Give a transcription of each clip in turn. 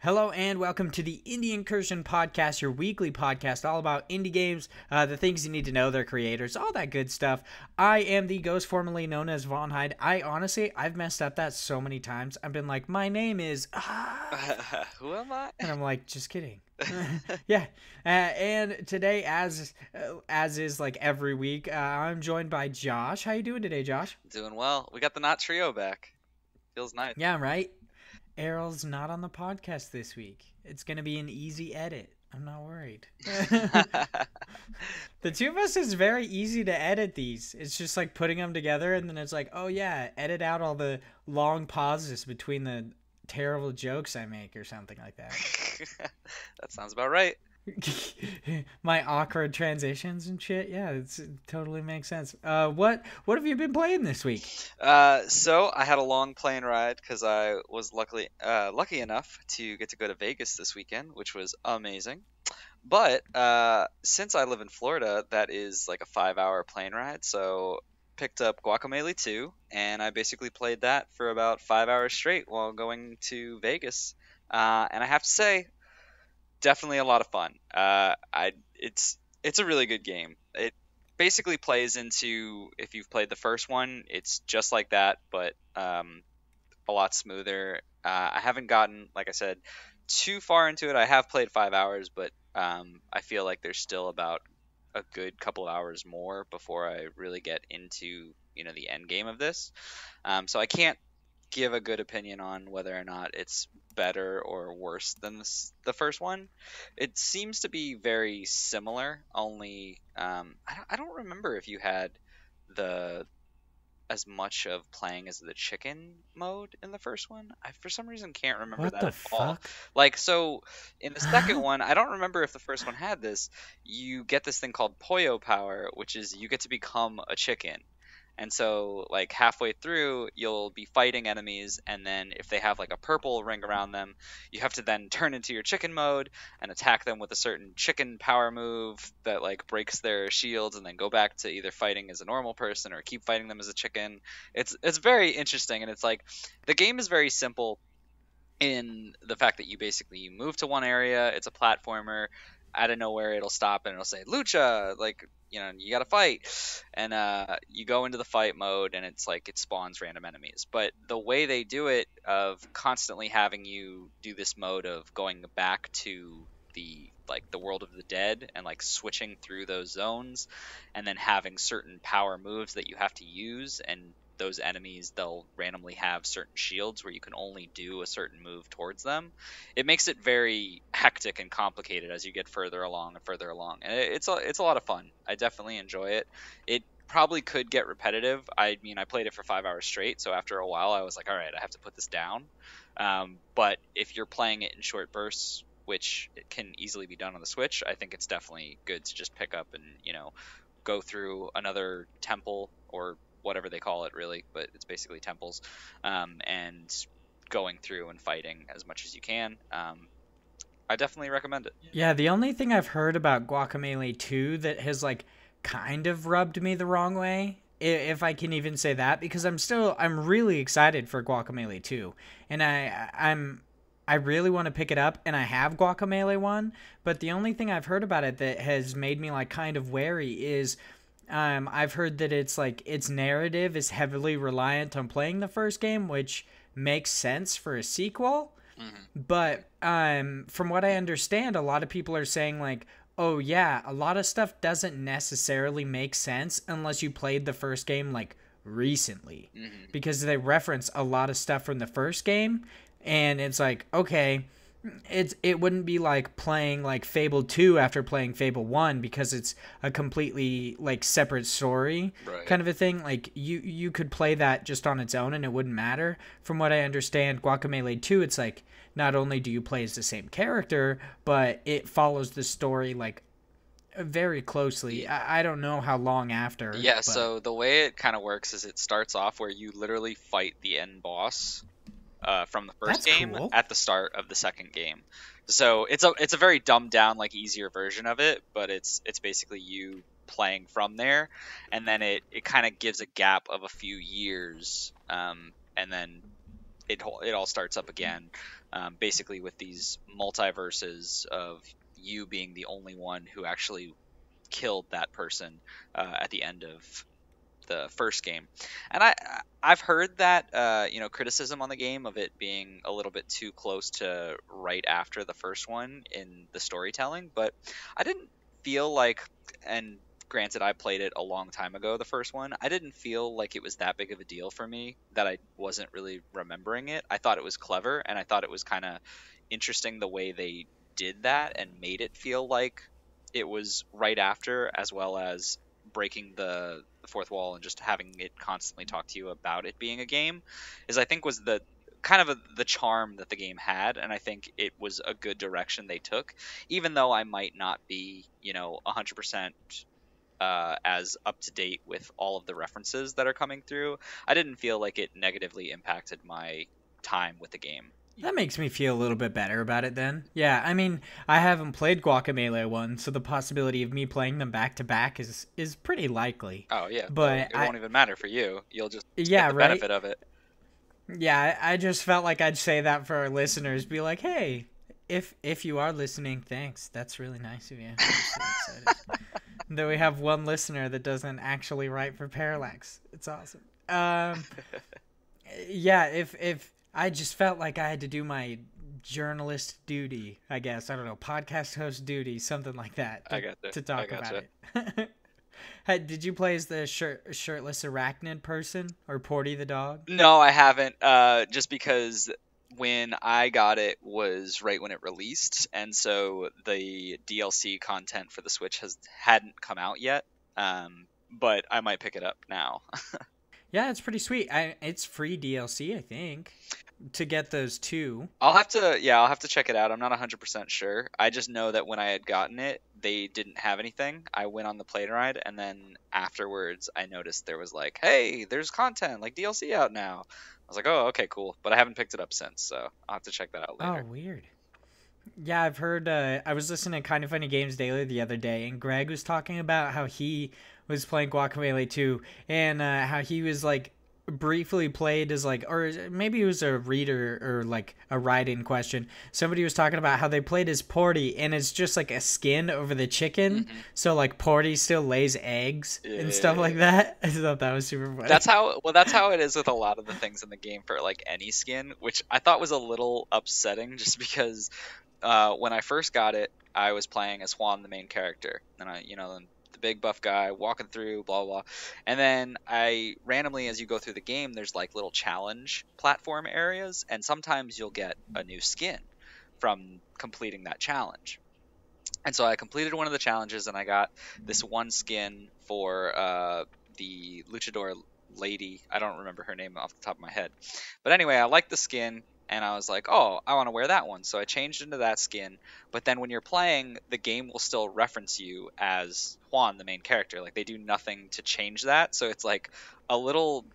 Hello and welcome to the Incursion Podcast, your weekly podcast all about indie games, the things you need to know, their creators, all that good stuff. I am the ghost formerly known as Von Hyde. I've messed up that so many times. I've been like, my name is... Who am I? And I'm like, just kidding. Yeah. And today, as is like every week, I'm joined by Josh. How you doing today, Josh? Doing well. We got the Not Trio back. Feels nice. Yeah, right? Errol's not on the podcast this week. It's going to be an easy edit. I'm not worried. The two of us is very easy to edit these. It's just like putting them together and then it's like, oh yeah, edit out all the long pauses between the terrible jokes I make or something like that. That sounds about right. My awkward transitions and shit. Yeah, it totally makes sense. What have you been playing this week? So I had a long plane ride because I was lucky enough to get to go to Vegas this weekend, which was amazing. But since I live in Florida, that is like a 5-hour plane ride. So picked up Guacamelee 2, and I basically played that for about 5 hours straight while going to Vegas. And I have to say, definitely a lot of fun. It's a really good game. It basically plays into, if you've played the first one, it's just like that, but a lot smoother. I haven't gotten, like I said, too far into it. I have played 5 hours, but I feel like there's still about a good couple of hours more before I really get into the end game of this. So I can't give a good opinion on whether or not it's better or worse than the first one. It seems to be very similar, only I don't remember if you had as much of playing as the chicken mode in the first one. I for some reason can't remember What that the at all. fuck? Like, so in the second one, I don't remember if the first one had this. You get this thing called Pollo Power, which is you get to become a chicken. And so, like, halfway through, you'll be fighting enemies, and then if they have, like, a purple ring around them, you have to then turn into your chicken mode and attack them with a certain chicken power move that, like, breaks their shields, and then go back to either fighting as a normal person or keep fighting them as a chicken. It's very interesting, and it's, like, the game is very simple in the fact that you move to one area, it's a platformer, out of nowhere it'll stop and it'll say lucha, like, you gotta fight, and you go into the fight mode and it's like it spawns random enemies. But the way they do it, of constantly having you do this mode of going back to the world of the dead and like switching through those zones, and then having certain power moves that you have to use, and those enemies, they'll randomly have certain shields where you can only do a certain move towards them. It makes it very hectic and complicated as you get further along and further along. And it's a lot of fun. I definitely enjoy it. It probably could get repetitive. I mean, I played it for 5 hours straight, so after a while I was like, all right, I have to put this down. But if you're playing it in short bursts, which it can easily be done on the Switch, I think it's definitely good to just pick up and, go through another temple, or whatever they call it really, but it's basically temples, and going through and fighting as much as you can. I definitely recommend it. Yeah, the only thing I've heard about Guacamelee 2 that has like kind of rubbed me the wrong way, if I can even say that, because I'm really excited for Guacamelee 2, and I really want to pick it up, and I have Guacamelee 1, but the only thing I've heard about it that has made me like kind of wary is I've heard that it's like its narrative is heavily reliant on playing the first game, which makes sense for a sequel. Mm-hmm. But from what I understand, a lot of people are saying like, oh yeah, a lot of stuff doesn't necessarily make sense unless you played the first game like recently, Mm-hmm. because they reference a lot of stuff from the first game, and it's like, okay, it wouldn't be like playing like Fable 2 after playing Fable 1, because it's a completely like separate story, Right. kind of a thing. Like you could play that just on its own and it wouldn't matter. From what I understand, Guacamelee 2, it's like not only do you play as the same character, but it follows the story like very closely. I don't know how long after. Yeah, but... so the way it kind of works is it starts off where you literally fight the end boss from the first That's game cool. at the start of the second game. So it's a very dumbed down, like, easier version of it, but it's basically you playing from there, and then it kind of gives a gap of a few years, and then it all starts up again, basically with these multiverses of you being the only one who actually killed that person at the end of the first game. And I've heard that criticism on the game of it being a little bit too close to right after the first one in the storytelling, but I didn't feel like, and granted I played it a long time ago, the first one, I didn't feel like it was that big of a deal for me that I wasn't really remembering it. I thought it was clever, and I thought it was kind of interesting the way they did that and made it feel like it was right after, as well as breaking the fourth wall and just having it constantly talk to you about it being a game, is I think was the kind of the charm that the game had, and I think it was a good direction they took, even though I might not be 100% as up to date with all of the references that are coming through. I didn't feel like it negatively impacted my time with the game. That makes me feel a little bit better about it then. Yeah, I mean, I haven't played Guacamelee 1, so the possibility of me playing them back to back is pretty likely. Oh yeah, but it won't even matter for you. You'll just get the right? benefit of it. Yeah, I just felt like I'd say that for our listeners. Be like, hey, if you are listening, thanks. That's really nice of you. I'm so excited. Though we have one listener that doesn't actually write for Parallax. It's awesome. Yeah, if I just felt like I had to do my journalist duty, I guess. I don't know, podcast host duty, something like that, to talk about it. Hey, did you play as the shirtless arachnid person, or Porty the dog? No, I haven't, just because when I got it was right when it released, and so the DLC content for the Switch hadn't come out yet, but I might pick it up now. Yeah, it's pretty sweet. It's free DLC, I think, to get those two. I'll have to check it out. I'm not 100% sure. I just know that when I had gotten it, they didn't have anything. I went on the plane ride, and then afterwards I noticed there was like, hey, there's content, like DLC out now. I was like, oh, okay, cool. But I haven't picked it up since, so I'll have to check that out later. Oh, weird. Yeah, I've heard, I was listening to Kind of Funny Games Daily the other day, and Greg was talking about how he was playing Guacamelee 2, and how he was, like, briefly played as, like, or maybe it was a reader or, like, a write-in question. Somebody was talking about how they played as Porty, and it's just, like, a skin over the chicken, so, like, Porty still lays eggs and stuff like that. I thought that was super funny. That's how it is with a lot of the things in the game for, like, any skin, which I thought was a little upsetting, just because when I first got it, I was playing as Juan, the main character, and the big buff guy walking through, blah blah, and then I randomly, as you go through the game, there's like little challenge platform areas, and sometimes you'll get a new skin from completing that challenge. And so I completed one of the challenges, and I got this one skin for the luchador lady. I don't remember her name off the top of my head, but anyway, I liked the skin. And I was like, oh, I want to wear that one. So I changed into that skin. But then when you're playing, the game will still reference you as Juan, the main character. Like, they do nothing to change that. So it's like a little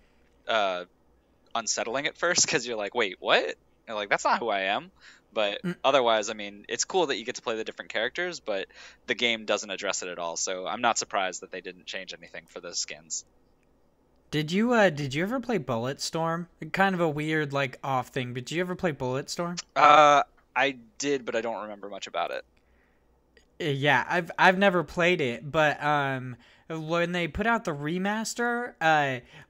unsettling at first, because you're like, wait, what? You're like, that's not who I am. But otherwise, I mean, it's cool that you get to play the different characters, but the game doesn't address it at all. So I'm not surprised that they didn't change anything for those skins. Did you ever play Bulletstorm? Kind of a weird, like, off thing, but did you ever play Bulletstorm? I did, but I don't remember much about it. Yeah, I've never played it, but when they put out the remaster,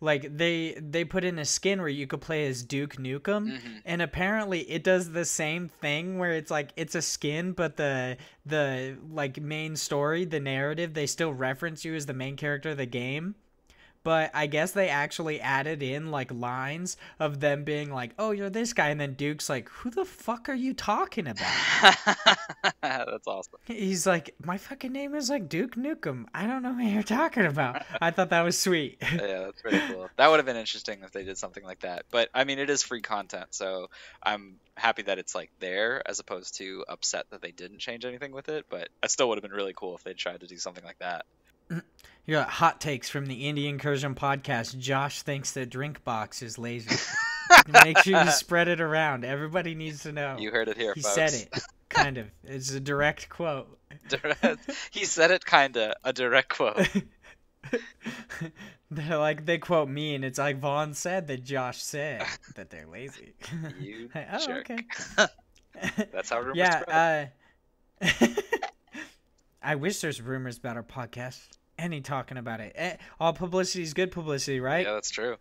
like they put in a skin where you could play as Duke Nukem, and apparently it does the same thing where it's like it's a skin, but the like main story, the narrative, they still reference you as the main character of the game. But I guess they actually added in, like, lines of them being like, oh, you're this guy. And then Duke's like, who the fuck are you talking about? That's awesome. He's like, my fucking name is, like, Duke Nukem. I don't know who you're talking about. I thought that was sweet. Yeah, that's pretty cool. That would have been interesting if they did something like that. But, I mean, it is free content, so I'm happy that it's, like, there, as opposed to upset that they didn't change anything with it. But it still would have been really cool if they tried to do something like that. You got hot takes from the Indie Incursion Podcast. Josh thinks that Drinkbox is lazy. Make sure you spread it around. Everybody needs to know. You heard it here, he folks. He said it, kind of. It's a direct quote. He said it, kinda. A direct quote. They're like, they quote me, and it's like Vaughn said that Josh said that they're lazy. You Oh, jerk. okay. That's how rumors Yeah, spread. I wish there's rumors about our podcast. Any talking about it. All publicity is good publicity, right? Yeah, that's true.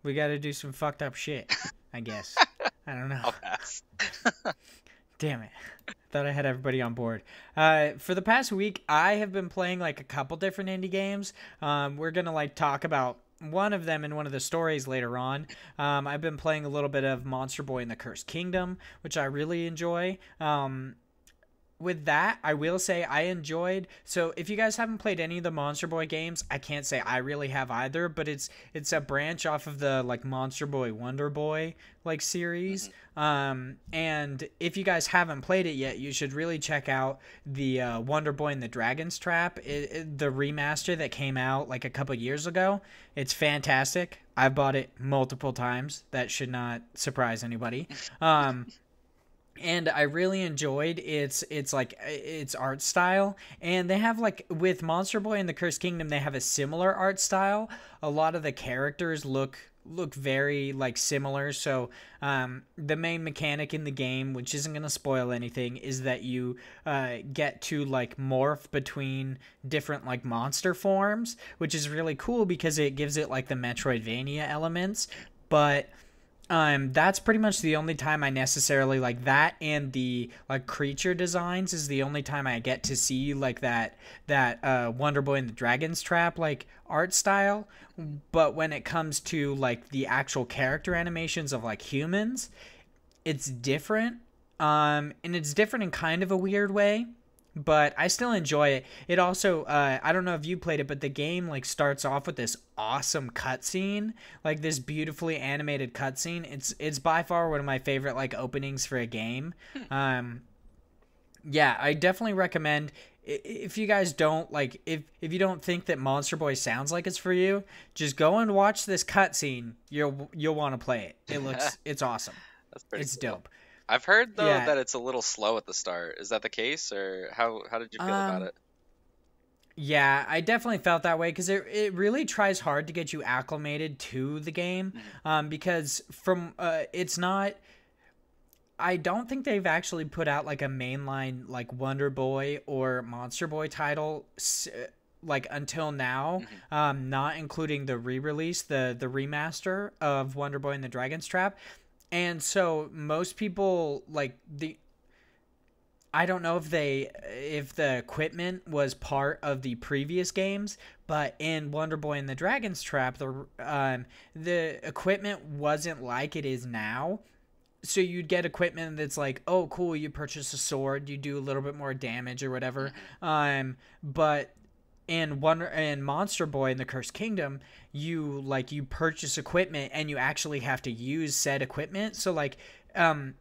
We got to do some fucked up shit, I guess. I don't know. I'll pass. Damn it. Thought I had everybody on board. For the past week, I have been playing like a couple different indie games. We're going to like talk about one of them in one of the stories later on. I've been playing a little bit of Monster Boy and the Cursed Kingdom, which I really enjoy. With that, I will say I enjoyed. So if you guys haven't played any of the Monster Boy games, I can't say I really have either, but it's a branch off of the like Monster Boy Wonder Boy like series. And if you guys haven't played it yet, you should really check out the Wonder Boy and the Dragon's Trap, the remaster that came out like a couple years ago. It's fantastic. I've bought it multiple times. That should not surprise anybody. And I really enjoyed its art style, and they have like with Monster Boy and the Cursed Kingdom, they have a similar art style. A lot of the characters look very like similar. So the main mechanic in the game, which isn't gonna spoil anything, is that you get to like morph between different like monster forms, which is really cool because it gives it like the Metroidvania elements. But that's pretty much the only time I necessarily like that, and the like creature designs is the only time I get to see like that Wonder Boy and the Dragon's Trap like art style. But when it comes to like the actual character animations of like humans, it's different. And it's different in kind of a weird way, but I still enjoy it. It also, I don't know if you played it, but the game like starts off with this awesome cutscene, like this beautifully animated cutscene. It's by far one of my favorite like openings for a game. Yeah, I definitely recommend. If you guys don't like, if you don't think that Monster Boy sounds like it's for you, just go and watch this cutscene. You'll want to play it. It's awesome. That's pretty It's cool. dope. I've heard though that it's a little slow at the start. Is that the case, or how did you feel about it? Yeah, I definitely felt that way because it really tries hard to get you acclimated to the game. Because from it's not. I don't think they've actually put out like a mainline like Wonder Boy or Monster Boy title like until now, not including the re-release, the remaster of Wonder Boy and the Dragon's Trap. And so most people like I don't know if the equipment was part of the previous games, but in Wonder Boy and the Dragon's Trap, the equipment wasn't like it is now. So you'd get equipment that's like, oh, cool, you purchase a sword, you do a little bit more damage or whatever. But in Monster Boy in the Cursed Kingdom, you purchase equipment and you actually have to use said equipment. So like, coming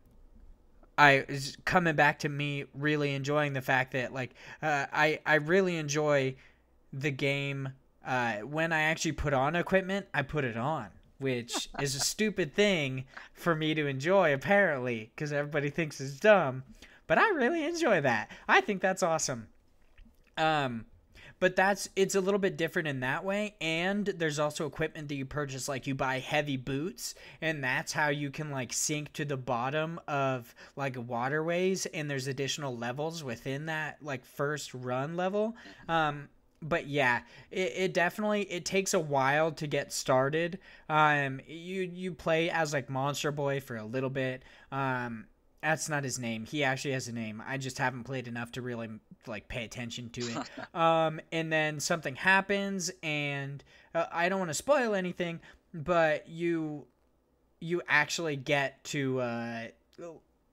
back to me really enjoying the fact that like, I really enjoy the game. When I actually put on equipment, I put it on, which is a stupid thing for me to enjoy apparently, because everybody thinks it's dumb, but I really enjoy that. I think that's awesome. But it's a little bit different in that way. And there's also equipment that you purchase, like you buy heavy boots, and that's how you can like sink to the bottom of like waterways. And there's additional levels within that like first run level. But yeah, it definitely, it takes a while to get started. You play as like Monster Boy for a little bit. That's not his name. He actually has a name. I just haven't played enough to really like pay attention to it. And then something happens, and I don't want to spoil anything, but you actually get to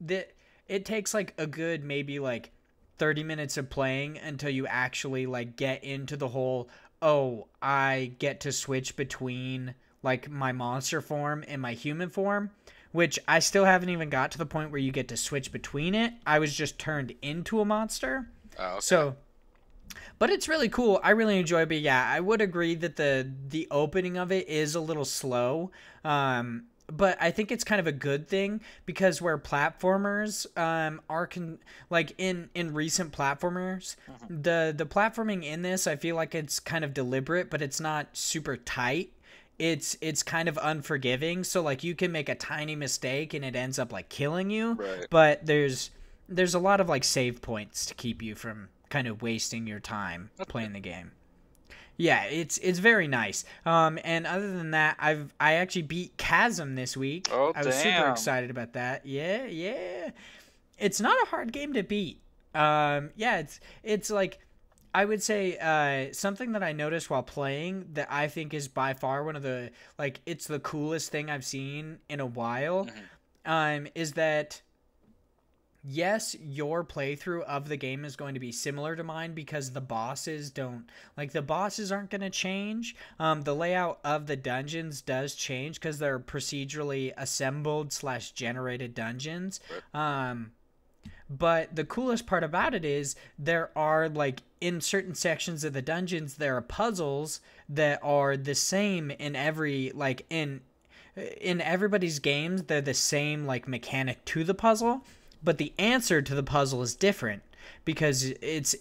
it takes like a good maybe like 30 minutes of playing until you actually like get into the whole, oh, I get to switch between like my monster form and my human form, which I still haven't even got to the point where you get to switch between it. I was just turned into a monster. Oh, okay. So, but it's really cool. I really enjoy it. But yeah, I would agree that the opening of it is a little slow. but I think it's kind of a good thing, because where platformers like in recent platformers, the platforming in this, I feel like it's kind of deliberate, but it's not super tight. It's kind of unforgiving, so like you can make a tiny mistake and it ends up like killing you. Right. But there's a lot of like save points to keep you from kind of wasting your time playing the game. Yeah, it's very nice. And other than that, I actually beat Chasm this week. Oh, I was super damn. excited about that. Yeah. It's not a hard game to beat. Yeah, it's like, I would say something that I noticed while playing that I think is by far one of the, like, it's the coolest thing I've seen in a while, is that, yes, your playthrough of the game is going to be similar to mine, because the bosses aren't going to change. The layout of the dungeons does change because they're procedurally assembled / generated dungeons. But the coolest part about it is there are, like, in certain sections of the dungeons, there are puzzles that are the same in every, like, in everybody's games. They're the same, like, mechanic to the puzzle, but the answer to the puzzle is different, because it's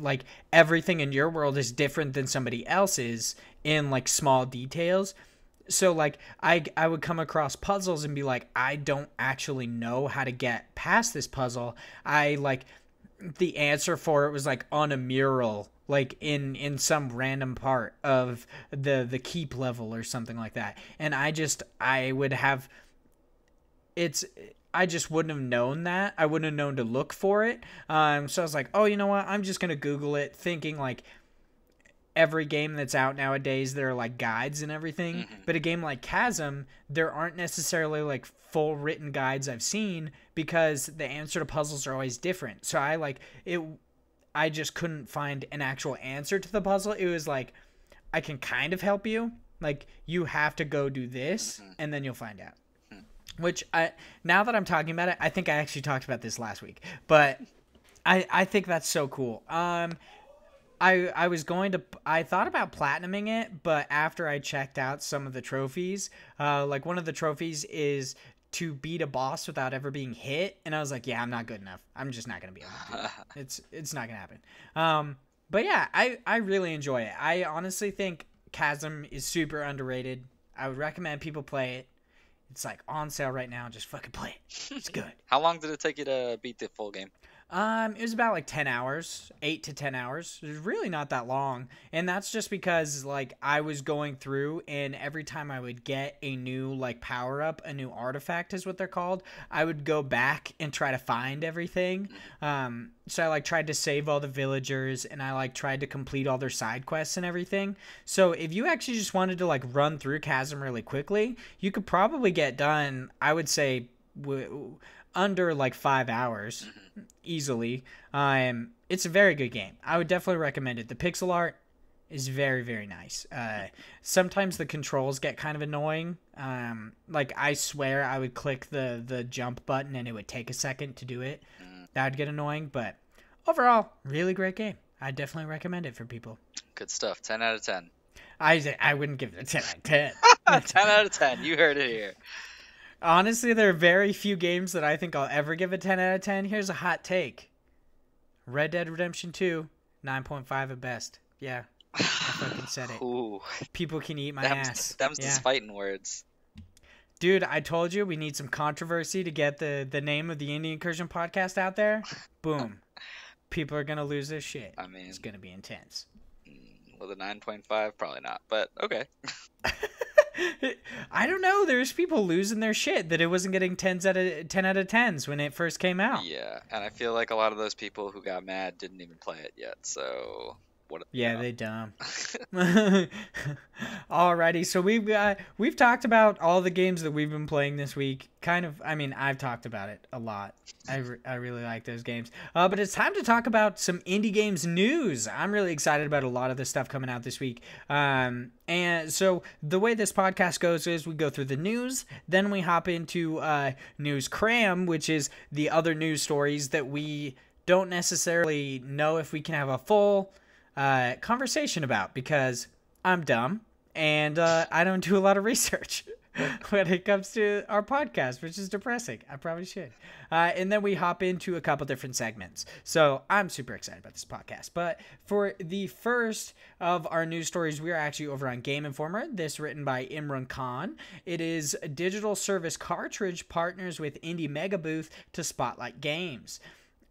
like everything in your world is different than somebody else's in, like, small details. So, like, I would come across puzzles and be like, I don't actually know how to get past this puzzle. The answer for it was, like, on a mural, like, in some random part of the keep level or something like that. And I just wouldn't have known that. I wouldn't have known to look for it. So I was like, oh, you know what? I'm just going to Google it, thinking, like, every game that's out nowadays, there are, like, guides and everything. But a game like Chasm, there aren't necessarily, like, full written guides I've seen, because the answer to puzzles are always different. So I just couldn't find an actual answer to the puzzle. It was like, I can kind of help you. Like, you have to go do this, and then you'll find out. Which, now that I'm talking about it, I think I actually talked about this last week. But I think that's so cool. I thought about platinuming it, but after I checked out some of the trophies, like, one of the trophies is to beat a boss without ever being hit, and I was like, yeah, I'm not good enough. I'm just not gonna be able to do it. It's not gonna happen. But yeah, I really enjoy it. I honestly think Chasm is super underrated. I would recommend people play it. It's, like, on sale right now. Just fucking play it. It's good. How long did it take you to beat the full game? It was about, like, 10 hours, 8 to 10 hours. It was really not that long. And that's just because, like, I was going through, and every time I would get a new, like, power up, a new artifact is what they're called, I would go back and try to find everything. So I, like, tried to save all the villagers, and I, like, tried to complete all their side quests and everything. So if you actually just wanted to, like, run through Chasm really quickly, you could probably get done, I would say, under, like, 5 hours easily. It's a very good game. I would definitely recommend it. The pixel art is very, very nice. Sometimes the controls get kind of annoying. Like, I swear I would click the jump button and it would take a second to do it. That would get annoying, but overall, really great game. I definitely recommend it for people. Good stuff. 10 out of 10. I wouldn't give it a 10 out of 10. 10 out of 10. You heard it here. Honestly, there are very few games that I think I'll ever give a 10 out of 10. Here's a hot take. Red Dead Redemption 2, 9.5 at best. Yeah, I fucking said it. Ooh. People can eat my ass. Them's just fighting words. Dude, I told you we need some controversy to get the name of the Incursion Podcast out there. Boom. People are going to lose their shit. I mean, it's going to be intense. With a 9.5, probably not, but okay. I don't know. There's people losing their shit that it wasn't getting 10 out of 10s when it first came out. Yeah, and I feel like a lot of those people who got mad didn't even play it yet. So what? Yeah, they dumb. Alrighty, so we've talked about all the games that we've been playing this week. Kind of, I mean, I've talked about it a lot. I really like those games. But it's time to talk about some indie games news. I'm really excited about a lot of the stuff coming out this week. And so the way this podcast goes is we go through the news, then we hop into News Cram, which is the other news stories that we don't necessarily know if we can have a full conversation about, because I'm dumb and I don't do a lot of research. when it comes to our podcast, which is depressing. I probably should. And then we hop into a couple different segments. So I'm super excited about this podcast. But for the first of our news stories, we are actually over on Game Informer. This written by Imran Khan. It is a digital service Kartridge partners with indie Megabooth to spotlight games.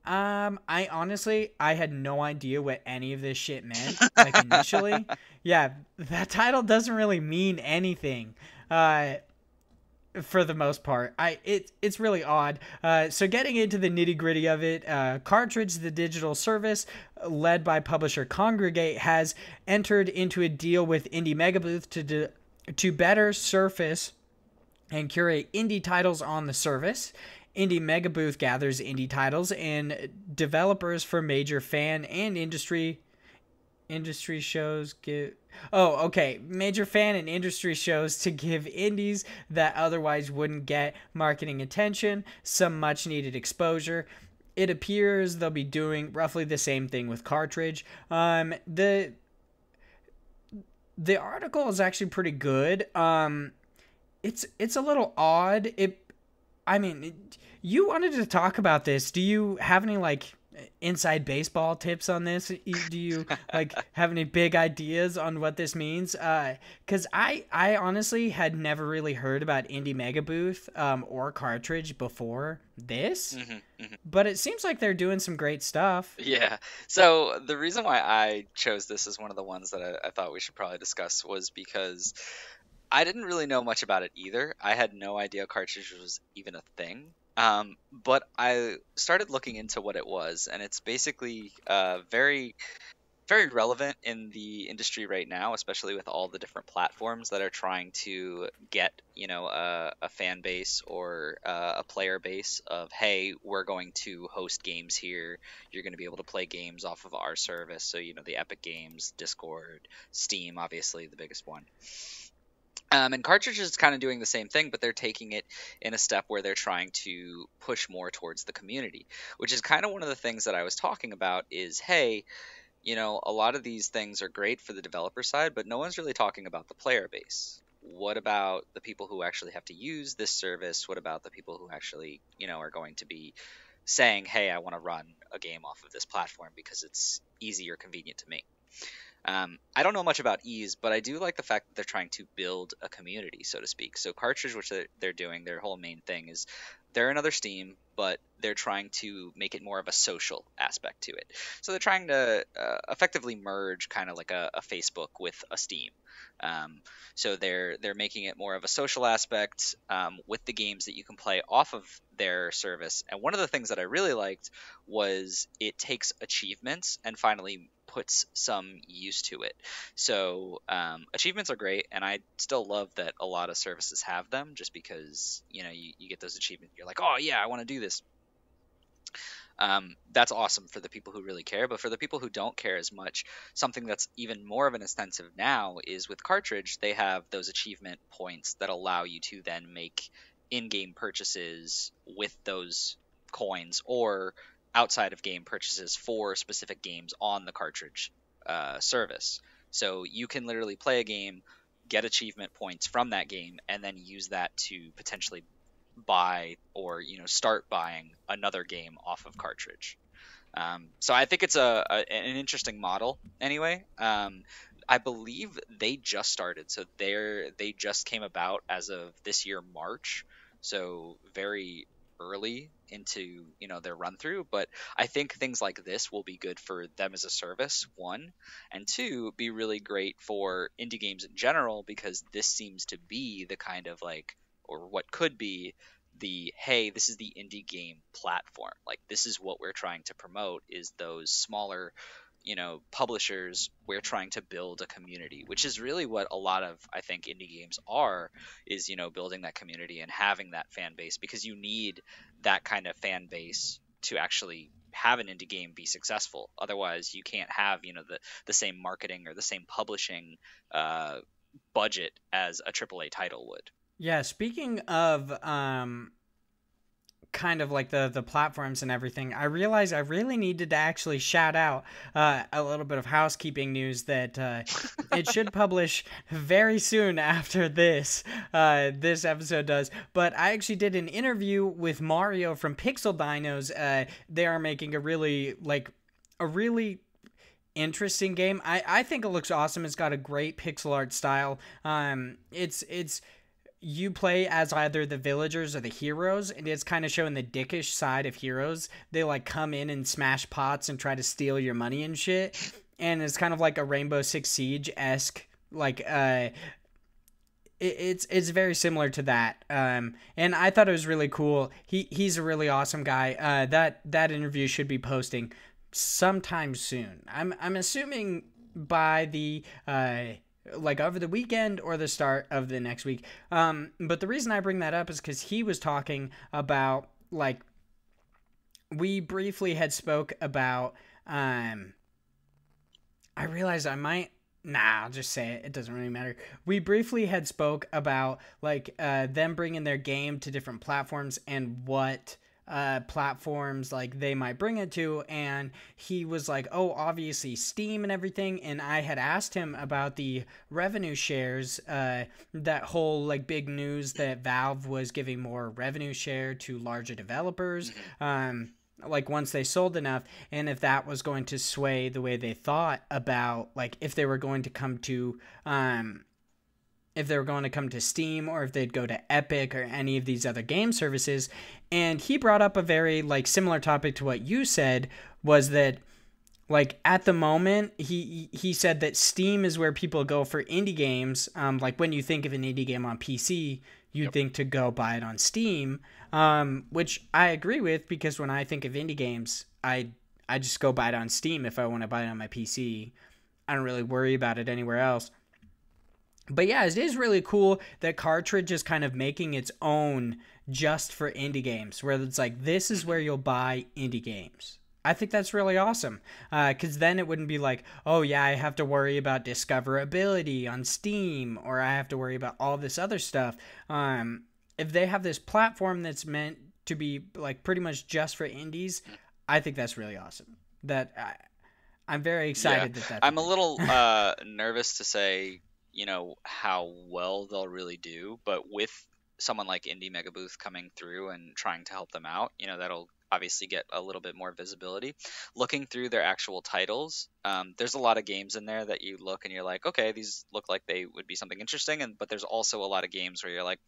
I honestly, I had no idea what any of this shit meant, like, initially. Yeah, that title doesn't really mean anything, for the most part. It's really odd. So getting into the nitty gritty of it, Kartridge, the digital service, led by publisher Kongregate, has entered into a deal with indie Megabooth to better surface and curate indie titles on the service. Indie Megabooth gathers indie titles and developers for major fan and industry shows major fan and industry shows to give indies that otherwise wouldn't get marketing attention some much needed exposure. It appears they'll be doing roughly the same thing with Kartridge. The article is actually pretty good. It's a little odd. You wanted to talk about this. Do you have any, like, inside baseball tips on this? Do you, like, have any big ideas on what this means? Because I honestly had never really heard about indie Megabooth or Kartridge before this. But it seems like they're doing some great stuff. Yeah. So the reason why I chose this as one of the ones that I thought we should probably discuss was because I didn't really know much about it either. I had no idea Kartridge was even a thing. But I started looking into what it was, and it's basically very, very relevant in the industry right now, especially with all the different platforms that are trying to get, a fan base or a player base of, hey, we're going to host games here. You're going to be able to play games off of our service. So, the Epic Games, Discord, Steam, obviously the biggest one. And Kartridge is kind of doing the same thing, but they're taking it in a step where they're trying to push more towards the community, which is kind of one of the things that I was talking about is, hey, a lot of these things are great for the developer side, but no one's really talking about the player base. What about the people who actually have to use this service? What about the people who actually, are going to be saying, hey, I want to run a game off of this platform because it's easy or convenient to me? I don't know much about ease, but I do like the fact that they're trying to build a community, so to speak. So Kartridge, which they're doing, their whole main thing is they're another Steam, but they're trying to make it more of a social aspect to it. So they're trying to effectively merge kind of like a Facebook with a Steam. So they're making it more of a social aspect with the games that you can play off of their service. And one of the things that I really liked was it takes achievements and finally puts some use to it. So achievements are great, and I still love that a lot of services have them, just because you get those achievements, you're like, oh yeah, I want to do this. That's awesome for the people who really care, but for the people who don't care as much, something that's even more of an incentive now is with Kartridge, they have those achievement points that allow you to then make in-game purchases with those coins, or outside of game purchases for specific games on the Kartridge service. So you can literally play a game, get achievement points from that game, and then use that to potentially buy or start buying another game off of Kartridge. So I think it's an interesting model anyway. I believe they just started, so they just came about as of this year March, so very early into their run through. But I think things like this will be good for them as a service, one, and two, be really great for indie games in general, because this seems to be the kind of or what could be the, hey, this is the indie game platform, like this is what we're trying to promote, is those smaller publishers. We're trying to build a community, which is really what a lot of, I think, indie games are, is building that community and having that fan base, because you need that kind of fan base to actually have an indie game be successful. Otherwise you can't have the same marketing or the same publishing budget as a AAA title would. Yeah, speaking of kind of like the platforms and everything, I realized I really needed to actually shout out a little bit of housekeeping news that it should publish very soon after this episode does. But I actually did an interview with Mario from Pixel Dinos. They are making a really interesting game. I think it looks awesome. It's got a great pixel art style. It's you play as either the villagers or the heroes, and it's kind of showing the dickish side of heroes. They like come in and smash pots and try to steal your money and shit. And it's kind of like a Rainbow Six Siege-esque, like it's very similar to that. And I thought it was really cool. He's a really awesome guy. That interview should be posting sometime soon. I'm assuming by the like over the weekend or the start of the next week. But the reason I bring that up is because he was talking about, like, we briefly had spoke about, I realized I might, I'll just say it. It doesn't really matter. We briefly had spoke about, like, them bringing their game to different platforms and what platforms like they might bring it to, and he was like, oh, obviously Steam and everything. And I had asked him about the revenue shares, that whole like big news that Valve was giving more revenue share to larger developers, like once they sold enough, and if that was going to sway the way they thought about, like, if they were going to come to Steam, or if they'd go to Epic or any of these other game services. And he brought up a very, like, similar topic to what you said, was that, like, at the moment, he said that Steam is where people go for indie games. Like, when you think of an indie game on PC, you think to go buy it on Steam, which I agree with, because when I think of indie games, I just go buy it on Steam if I want to buy it on my PC. I don't really worry about it anywhere else. But yeah, it is really cool that Kartridge is kind of making its own just for indie games, where it's like, this is where you'll buy indie games. I think that's really awesome, because then it wouldn't be like, oh yeah, I have to worry about discoverability on Steam, or I have to worry about all this other stuff. If they have this platform that's meant to be like pretty much just for indies, I think that's really awesome. I'm very excited that that's... I'm a little nervous to say, how well they'll really do, but with someone like Indie Megabooth coming through and trying to help them out, that'll obviously get a little bit more visibility. Looking through their actual titles, there's a lot of games in there that you look and you're like, okay, these look like they would be something interesting, but there's also a lot of games where you're like,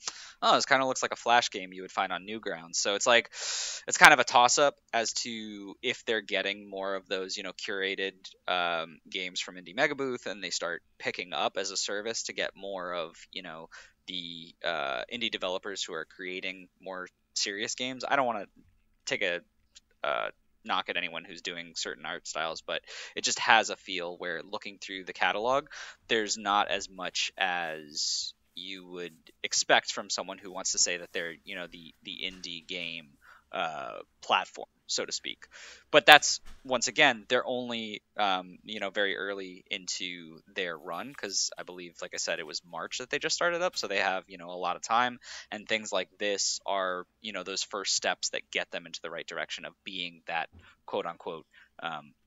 oh, this kind of looks like a Flash game you would find on Newgrounds. So it's like, it's kind of a toss-up as to if they're getting more of those, curated games from Indie Megabooth, and they start picking up as a service to get more of, the indie developers who are creating more serious games. I don't want to take a knock at anyone who's doing certain art styles, but it just has a feel where, looking through the catalog, there's not as much as you would expect from someone who wants to say that they're, the indie game platform, so to speak. But that's, once again, they're only very early into their run, because I believe, like I said, it was March that they just started up, so they have a lot of time, and things like this are those first steps that get them into the right direction of being that quote unquote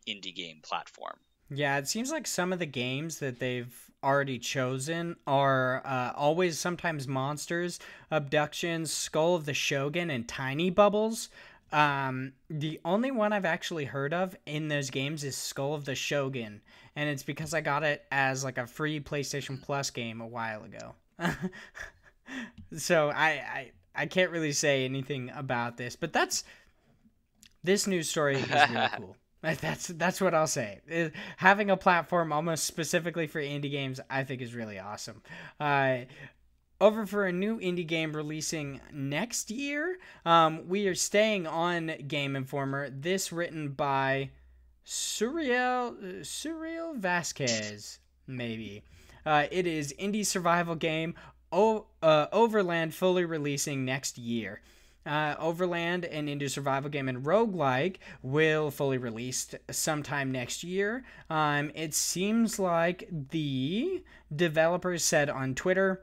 indie game platform. Yeah, it seems like some of the games that they've already chosen are always sometimes monsters, abductions, Skull of the Shogun, and Tiny Bubbles. The only one I've actually heard of in those games is Skull of the Shogun, and it's because I got it as like a free PlayStation Plus game a while ago. So I can't really say anything about this, but this news story is really cool. That's what I'll say. Having a platform almost specifically for indie games, I think, is really awesome. Over for a new indie game releasing next year, we are staying on Game Informer. This written by Surreal Vasquez, maybe. It is indie survival game Overland, fully releasing next year. Overland, an indie survival game and roguelike, will fully release sometime next year. It seems like the developers said on Twitter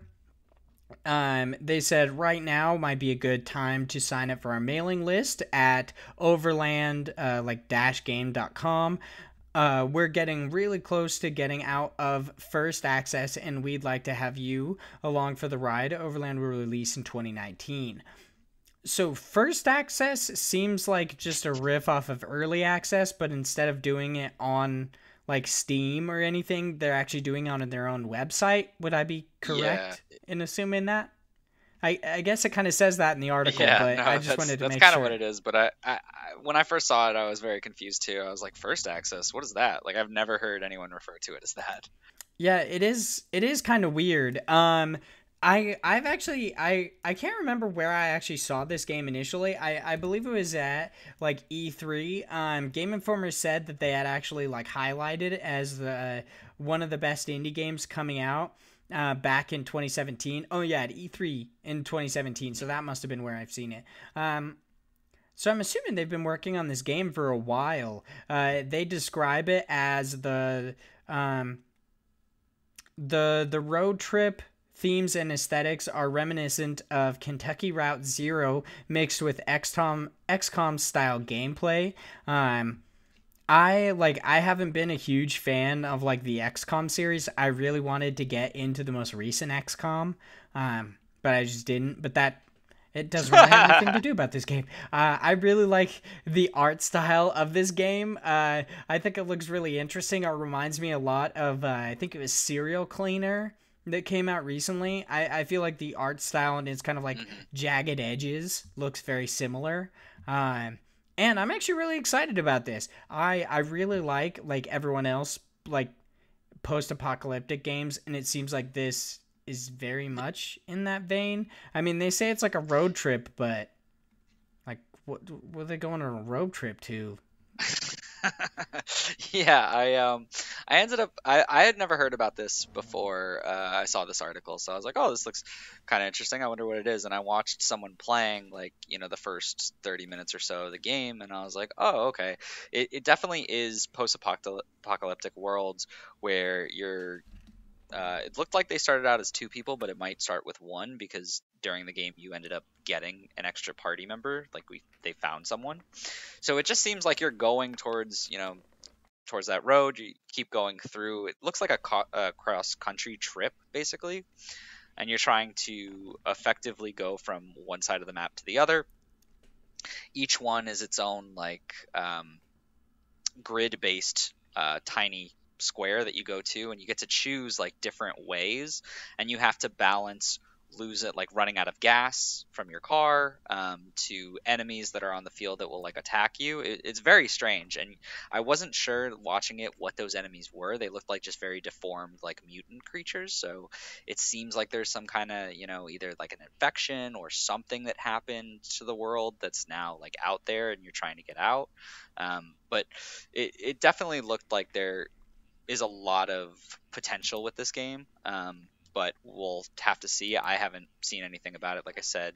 They said right now might be a good time to sign up for our mailing list at Overland, dashgame.com. We're getting really close to getting out of first access, and we'd like to have you along for the ride. Overland will release in 2019. So first access seems like just a riff off of early access, but instead of doing it on like Steam or anything, they're actually doing it on their own website. Would I be correct in assuming that? I guess it kind of says that in the article, Yeah, but no, I just wanted to that's make kind of sure. what it is. But I when I first saw it, I was very confused too. I was like, first access, what is that? Like, I've never heard anyone refer to it as that. Yeah, it is. It is kind of weird. I've actually I can't remember where I actually saw this game initially. I believe it was at like E3. Game Informer said that they had actually like highlighted it as the one of the best indie games coming out back in 2017. Oh yeah, at E3 in 2017. So that must have been where I've seen it. So I'm assuming they've been working on this game for a while. They describe it as the road trip themes and aesthetics are reminiscent of Kentucky Route Zero mixed with XCOM style gameplay. I haven't been a huge fan of like the XCOM series. I really wanted to get into the most recent XCOM, but I just didn't. But that it doesn't really have anything to do about this game. I really like the art style of this game. I think it looks really interesting. It reminds me a lot of, I think it was Serial Cleaner that came out recently. I feel like the art style and its kind of like jagged edges looks very similar. And I'm actually really excited about this. I really like everyone else, like post-apocalyptic games, and it seems like this is very much in that vein. I mean, they say it's like a road trip, but like, what are they going on a road trip to? Yeah, I ended up I had never heard about this before I saw this article, so I was like, oh, this looks kind of interesting. I wonder what it is. And I watched someone playing like the first 30 minutes or so of the game, and I was like, oh, okay. It definitely is post-apocalyptic worlds where you're it looked like they started out as two people, but it might start with one because during the game you ended up getting an extra party member. Like they found someone, so it just seems like you're going towards towards that road. You keep going through. It looks like a cross country trip basically, and you're trying to effectively go from one side of the map to the other. Each one is its own like grid based tiny square that you go to, and you get to choose like different ways, and you have to balance running out of gas from your car to enemies that are on the field that will like attack you. It's very strange, and I wasn't sure watching it what those enemies were. They looked like just very deformed like mutant creatures, so it seems like there's some kind of either like an infection or something that happened to the world that's now like out there and you're trying to get out. But it definitely looked like there is a lot of potential with this game, but we'll have to see. I haven't seen anything about it, like I said,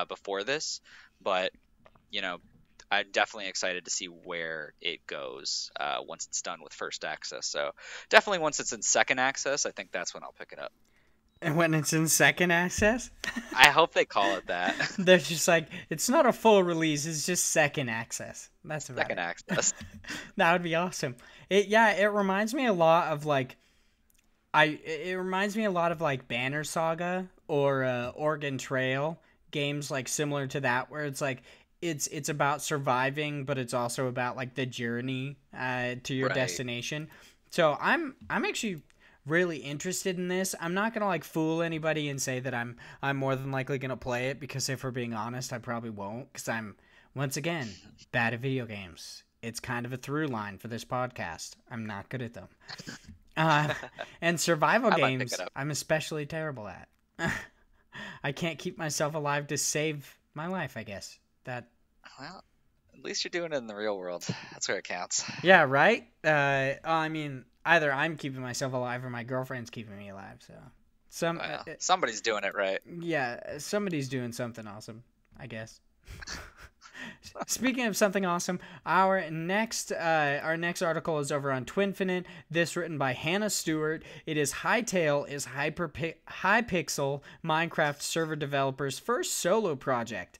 before this, but I'm definitely excited to see where it goes once it's done with first access. So definitely once it's in second access, I think that's when I'll pick it up. And when it's in second access? I hope they call it that. They're just like, it's not a full release, it's just second access. That's about Second it. access. That would be awesome. It reminds me a lot of like it reminds me a lot of like Banner Saga or Oregon Trail games, like similar to that, where it's like it's about surviving, but it's also about like the journey to your Right. destination. So I'm actually really interested in this. I'm not gonna like fool anybody and say that I'm more than likely gonna play it, because if we're being honest, I probably won't, because I'm once again bad at video games. It's kind of a through line for this podcast. I'm not good at them. And survival I might pick games, it up. I'm especially terrible at. I can't keep myself alive to save my life, I guess. That. Well, at least you're doing it in the real world. That's where it counts. Yeah, right? I mean, either I'm keeping myself alive or my girlfriend's keeping me alive, so. Well, somebody's doing it right. Yeah, somebody's doing something awesome, I guess. Speaking of something awesome, our next article is over on Twinfinite. This written by Hannah Stewart. It is Hytale is Hypixel Minecraft server developers' first solo project.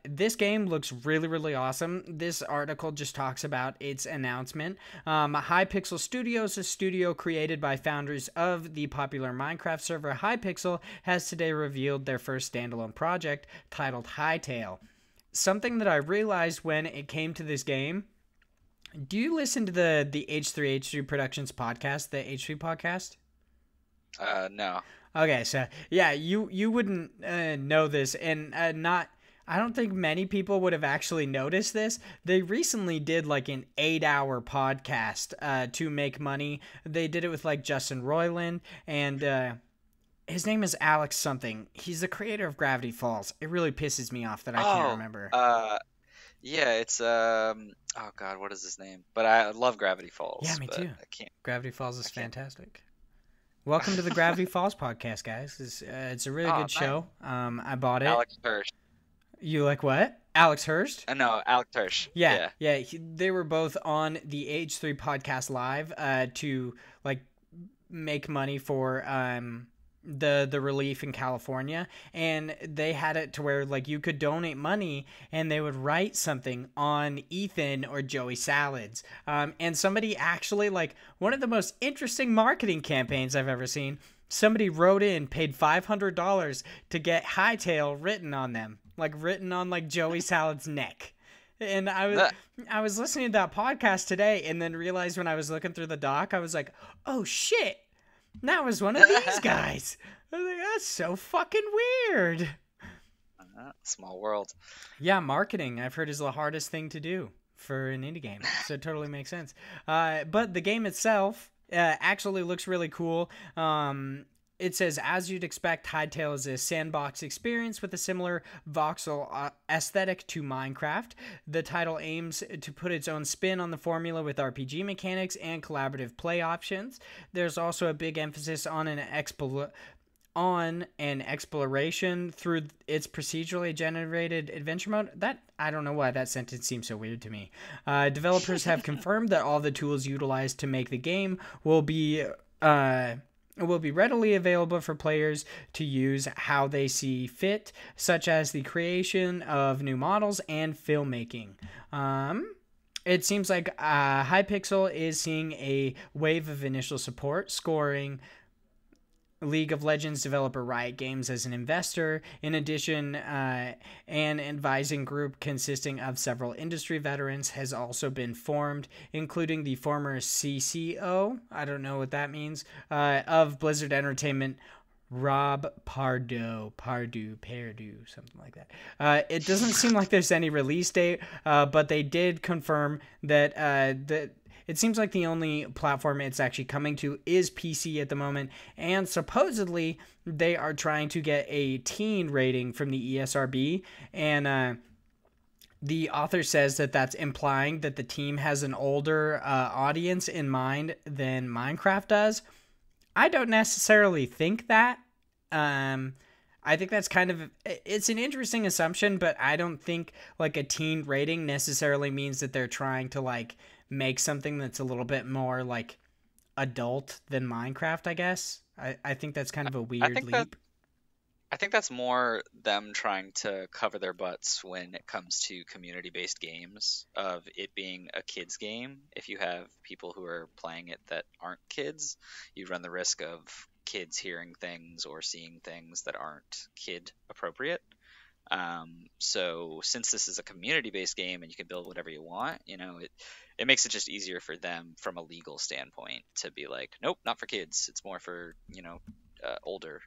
This game looks really, really awesome. This article just talks about its announcement. Hypixel Studios, a studio created by founders of the popular Minecraft server Hypixel, has today revealed their first standalone project titled Hytale. Something that I realized when it came to this game. Do you listen to the H3 Productions podcast, the H3 podcast? No. Okay, so yeah, you wouldn't know this, and I don't think many people would have actually noticed this. They recently did like an 8-hour podcast to make money. They did it with like Justin Roiland, and his name is Alex something. He's the creator of Gravity Falls. It really pisses me off that I can't remember. Yeah, it's oh god, what is his name? But I love Gravity Falls. Yeah, me too. I can't. Gravity Falls is fantastic. Welcome to the Gravity Falls podcast, guys. It's a really good show. I bought it. Alex Hirsch. You like what? Alex Hurst? No, Alex Hirsch. Yeah. They were both on the H3 podcast live to like make money for the relief in California, and they had it to where like you could donate money and they would write something on Ethan or Joey Salads, and somebody actually, like, one of the most interesting marketing campaigns I've ever seen, somebody wrote in, paid $500 to get Hytale written on them, like written on like Joey Salad's neck. And I was listening to that podcast today and then realized when I was looking through the doc, I was like, oh shit, that was one of these guys. I was like, that's so fucking weird. Small world. Yeah, marketing, I've heard, is the hardest thing to do for an indie game. So it totally makes sense. But the game itself actually looks really cool. It says, as you'd expect, Hytale is a sandbox experience with a similar voxel aesthetic to Minecraft. The title aims to put its own spin on the formula with RPG mechanics and collaborative play options. There's also a big emphasis on an exploration through its procedurally generated adventure mode. That, I don't know why that sentence seems so weird to me. Developers have confirmed that all the tools utilized to make the game will be readily available for players to use how they see fit, such as the creation of new models and filmmaking. It seems like Hypixel is seeing a wave of initial support, scoring League of Legends developer Riot Games as an investor. In addition, an advising group consisting of several industry veterans has also been formed, including the former CCO, I don't know what that means, of Blizzard Entertainment, Rob Pardo, something like that. It doesn't seem like there's any release date, but they did confirm that it seems like the only platform it's actually coming to is PC at the moment, and supposedly they are trying to get a teen rating from the ESRB, and the author says that that's implying that the team has an older audience in mind than Minecraft does. I don't necessarily think that. I think that's it's an interesting assumption, but I don't think like a teen rating necessarily means that they're trying to like make something that's a little bit more like adult than Minecraft, I guess. I think that's kind of a weird leap. I think that's more them trying to cover their butts when it comes to community-based games, of it being a kids game. If you have people who are playing it that aren't kids, you run the risk of kids hearing things or seeing things that aren't kid appropriate. So since this is a community-based game and you can build whatever you want, it makes it just easier for them from a legal standpoint to be like, nope, not for kids. It's more for, older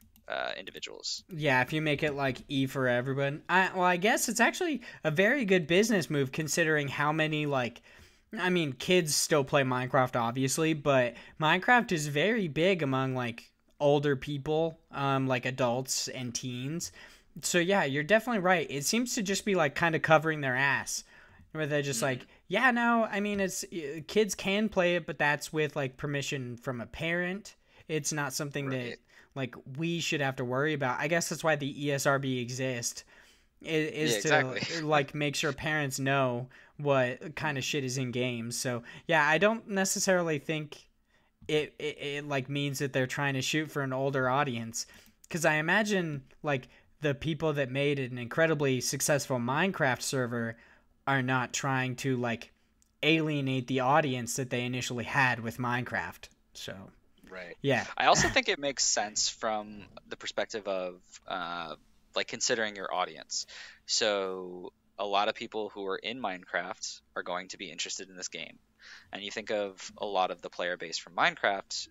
individuals. Yeah, if you make it like E for everyone. I guess it's actually a very good business move considering how many kids still play Minecraft, obviously, but Minecraft is very big among like older people, like adults and teens. So yeah, you're definitely right. It seems to just be like kind of covering their ass, where they're just like, yeah, no, I mean, it's kids can play it, but that's with like permission from a parent. It's not something that like we should have to worry about. I guess that's why the ESRB exists. Yeah, is exactly. to like make sure parents know what kind of shit is in games. So yeah, I don't necessarily think it like means that they're trying to shoot for an older audience, because I imagine like the people that made an incredibly successful Minecraft server are not trying to like alienate the audience that they initially had with Minecraft. So Right. yeah. I also think it makes sense from the perspective of like considering your audience. So a lot of people who are in Minecraft are going to be interested in this game. And you think of a lot of the player base from Minecraft,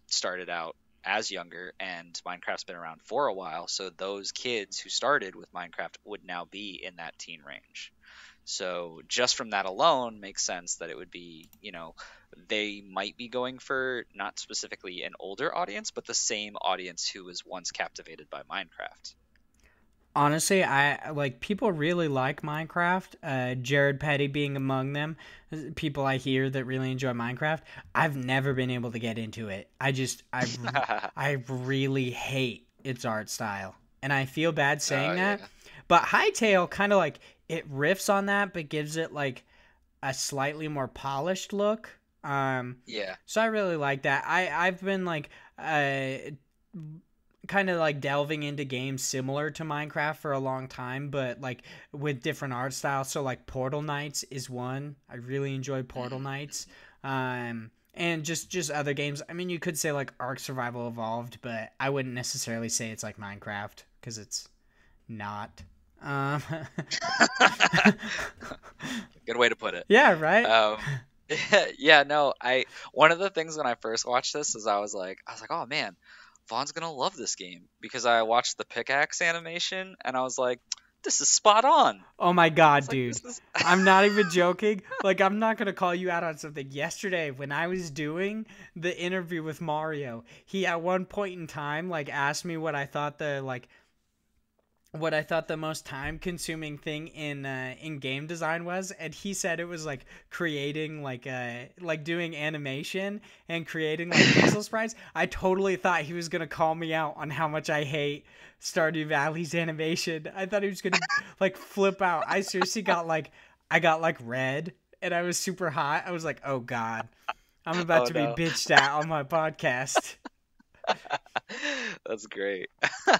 started out as younger, and Minecraft's been around for a while. So those kids who started with Minecraft would now be in that teen range. So just from that alone makes sense that it would be, they might be going for not specifically an older audience, but the same audience who was once captivated by Minecraft. Honestly, I like people really like Minecraft. Jared Petty being among them, people I hear that really enjoy Minecraft. I've never been able to get into it. I really hate its art style, and I feel bad saying that. Yeah. But Hytale kind of like it riffs on that, but gives it like a slightly more polished look. Yeah. So I really like that. I've been like kind of like delving into games similar to Minecraft for a long time, but like with different art styles. So like Portal Knights is one. I really enjoy Portal Knights. And just other games. I mean, you could say like Ark Survival Evolved, but I wouldn't necessarily say it's like Minecraft because it's not. Good way to put it. Yeah, right. Yeah, no, one of the things when I first watched this is I was like, oh man, Vaughn's gonna love this game, because I watched the pickaxe animation and I was like, this is spot on. Oh my god, Like, dude. I'm not even joking. Like, I'm not going to call you out on something. Yesterday, when I was doing the interview with Mario, he at one point in time like asked me what I thought the most time consuming thing in game design was, and he said it was like creating like doing animation and creating like pixel sprites. I totally thought he was gonna call me out on how much I hate Stardew Valley's animation. I thought he was gonna like flip out. I seriously got like red, and I was super hot. I was like, oh god, I'm about to be bitched at on my podcast. That's great.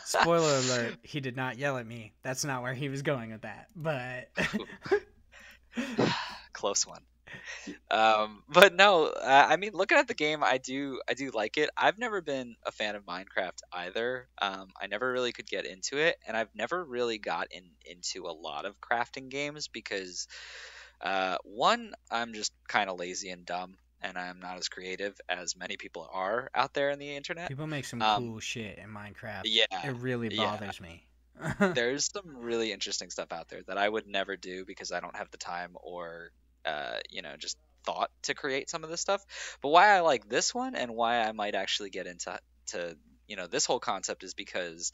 Spoiler alert, he did not yell at me. That's not where he was going with that. But Close one. But no, I mean, looking at the game, I do like it. I've never been a fan of Minecraft either. I never really could get into it, and I've never really got into a lot of crafting games because, one, I'm just kind of lazy and dumb, and I'm not as creative as many people are out there in the internet. people make some cool shit in Minecraft. Yeah, It really bothers me. there's some really interesting stuff out there that I would never do because I don't have the time or just thought to create some of this stuff. But why I like this one and why I might actually get into this whole concept is because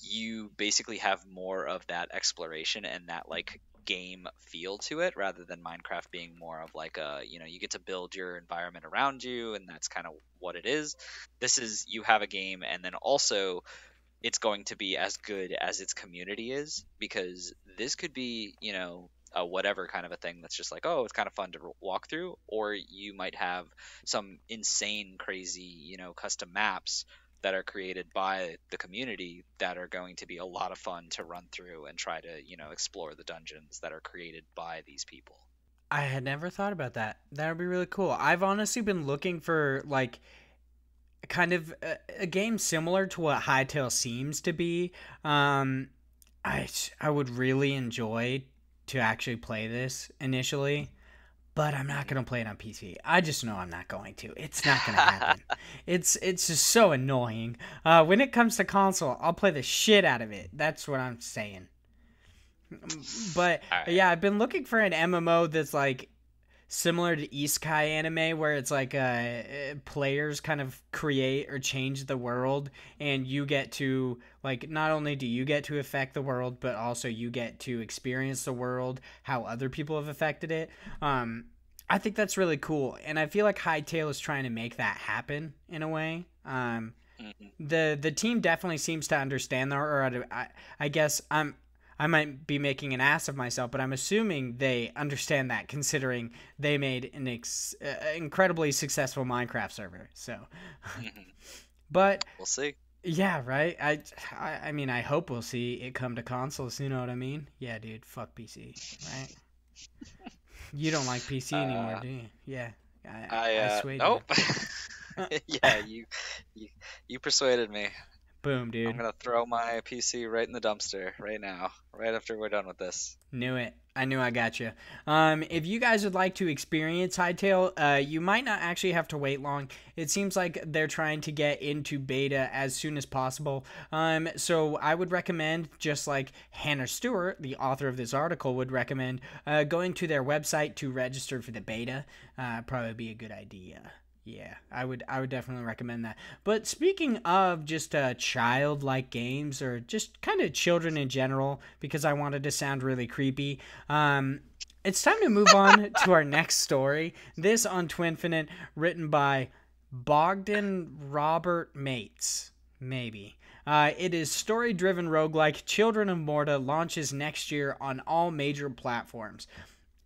you basically have more of that exploration and that like game feel to it, rather than Minecraft being more of like you get to build your environment around you and that's kind of what it is. This is, you have a game, and then also it's going to be as good as its community is, because this could be, a whatever kind of a thing that's just like, oh, it's kind of fun to walk through, or you might have some insane, crazy, custom maps that are created by the community that are going to be a lot of fun to run through and try to, explore the dungeons that are created by these people. I had never thought about that. That would be really cool. I've honestly been looking for like kind of a game similar to what Hytale seems to be. I would really enjoy to actually play this initially, but I'm not going to play it on PC. I just know I'm not going to. It's not going to happen. It's just so annoying. When it comes to console, I'll play the shit out of it. That's what I'm saying. But right. Yeah, I've been looking for an MMO that's like similar to Isekai anime, where it's like players kind of create or change the world, and you get to like, not only do you get to affect the world, but also you get to experience the world how other people have affected it. I think that's really cool, and I feel like Hytale is trying to make that happen in a way. Hmm. The team definitely seems to understand that, or I guess I might be making an ass of myself, but I'm assuming they understand that, considering they made an incredibly successful Minecraft server. So, Hmm. but We'll see. yeah, right. I mean, I hope we'll see it come to consoles. You know what I mean? Yeah, dude. Fuck PC, right? You don't like PC anymore, Uh, do you? Yeah, I I swayed you. nope. Yeah, you you persuaded me. Boom, I'm dude. gonna throw my PC right in the dumpster right now, right after we're done with this. Knew it. I knew I got you. If you guys would like to experience Hytale, you might not actually have to wait long. It seems like they're trying to get into beta as soon as possible. So I would recommend, just like Hannah Stewart, the author of this article, would recommend going to their website to register for the beta. Probably be a good idea. Yeah, I would definitely recommend that. But speaking of just childlike games, or just kind of children in general, because I wanted to sound really creepy, it's time to move on to our next story. This on Twinfinite, written by Bogdan Robert Mates. Maybe. It is story-driven roguelike Children of Morta launches next year on all major platforms.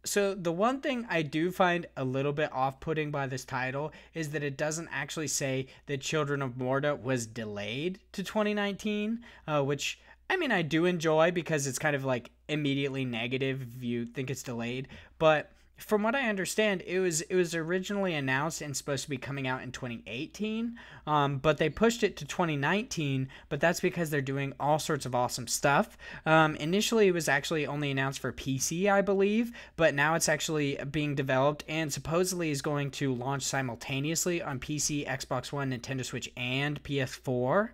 So the one thing I do find a little bit off-putting by this title is that it doesn't actually say that Children of Morta was delayed to 2019, which, I mean, I do enjoy, because it's kind of like immediately negative if you think it's delayed. But from what I understand, it was originally announced and supposed to be coming out in 2018, but they pushed it to 2019. But that's because they're doing all sorts of awesome stuff. Initially, it was actually only announced for PC, I believe, but now it's actually being developed and supposedly is going to launch simultaneously on PC, Xbox One, Nintendo Switch, and PS4,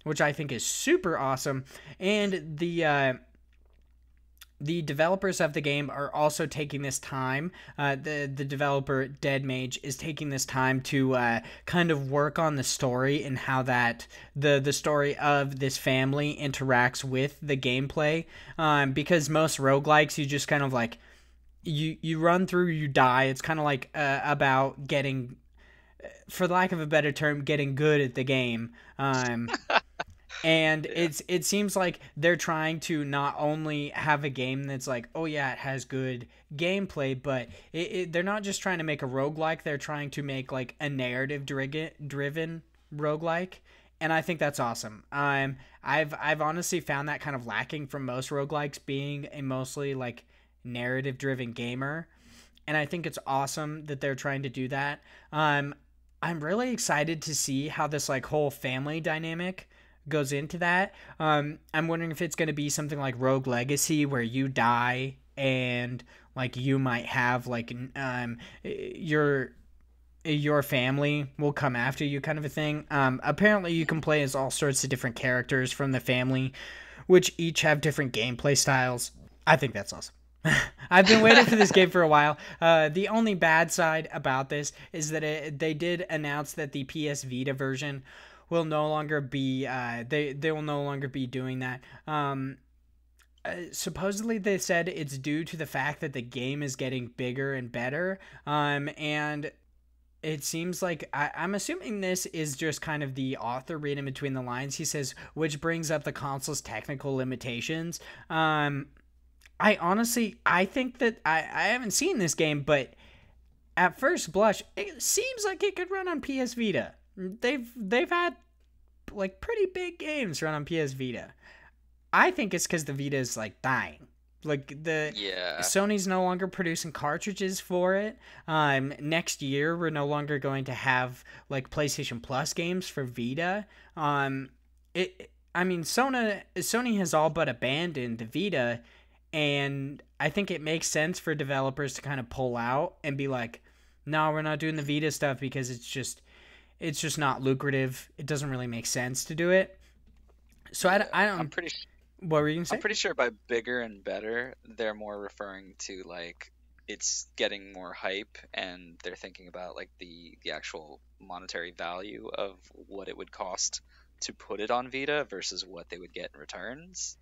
which I think is super awesome. And the developers of the game are also taking this time. The developer Dead Mage is taking this time to kind of work on the story and how that the story of this family interacts with the gameplay. Because most roguelikes, you just kind of like you run through, you die. It's kind of like about getting, for lack of a better term, getting good at the game. And Yeah. it seems like they're trying to not only have a game that's like, oh yeah, it has good gameplay, but they're not just trying to make a roguelike, they're trying to make like a narrative driven roguelike. And I think that's awesome. I've honestly found that kind of lacking from most roguelikes, being a mostly like narrative driven gamer. And I think it's awesome that they're trying to do that. I'm really excited to see how this like whole family dynamic goes into that. I'm wondering if it's going to be something like Rogue Legacy, where you die and like you might have like your family will come after you, kind of a thing. Apparently you can play as all sorts of different characters from the family, which each have different gameplay styles. I think that's awesome. I've been waiting for this game for a while. The only bad side about this is that they did announce that the PS Vita version will no longer be they will no longer be doing that. Supposedly they said it's due to the fact that the game is getting bigger and better. And it seems like I'm assuming this is just kind of the author reading between the lines. He says, which brings up the console's technical limitations. I think that I haven't seen this game, but at first blush, it seems like it could run on PS Vita. They've had like pretty big games run on PS Vita. I think it's because the Vita is like dying. Like Yeah. Sony's no longer producing cartridges for it. Next year we're no longer going to have like PlayStation Plus games for Vita. I mean Sony has all but abandoned the Vita, and I think it makes sense for developers to kind of pull out and be like, no, we're not doing the Vita stuff because it's just not lucrative. It doesn't really make sense to do it. So I don't. I'm pretty What were you gonna say? I'm pretty sure by bigger and better, they're more referring to like it's getting more hype, and they're thinking about like the actual monetary value of what it would cost to put it on Vita versus what they would get in returns.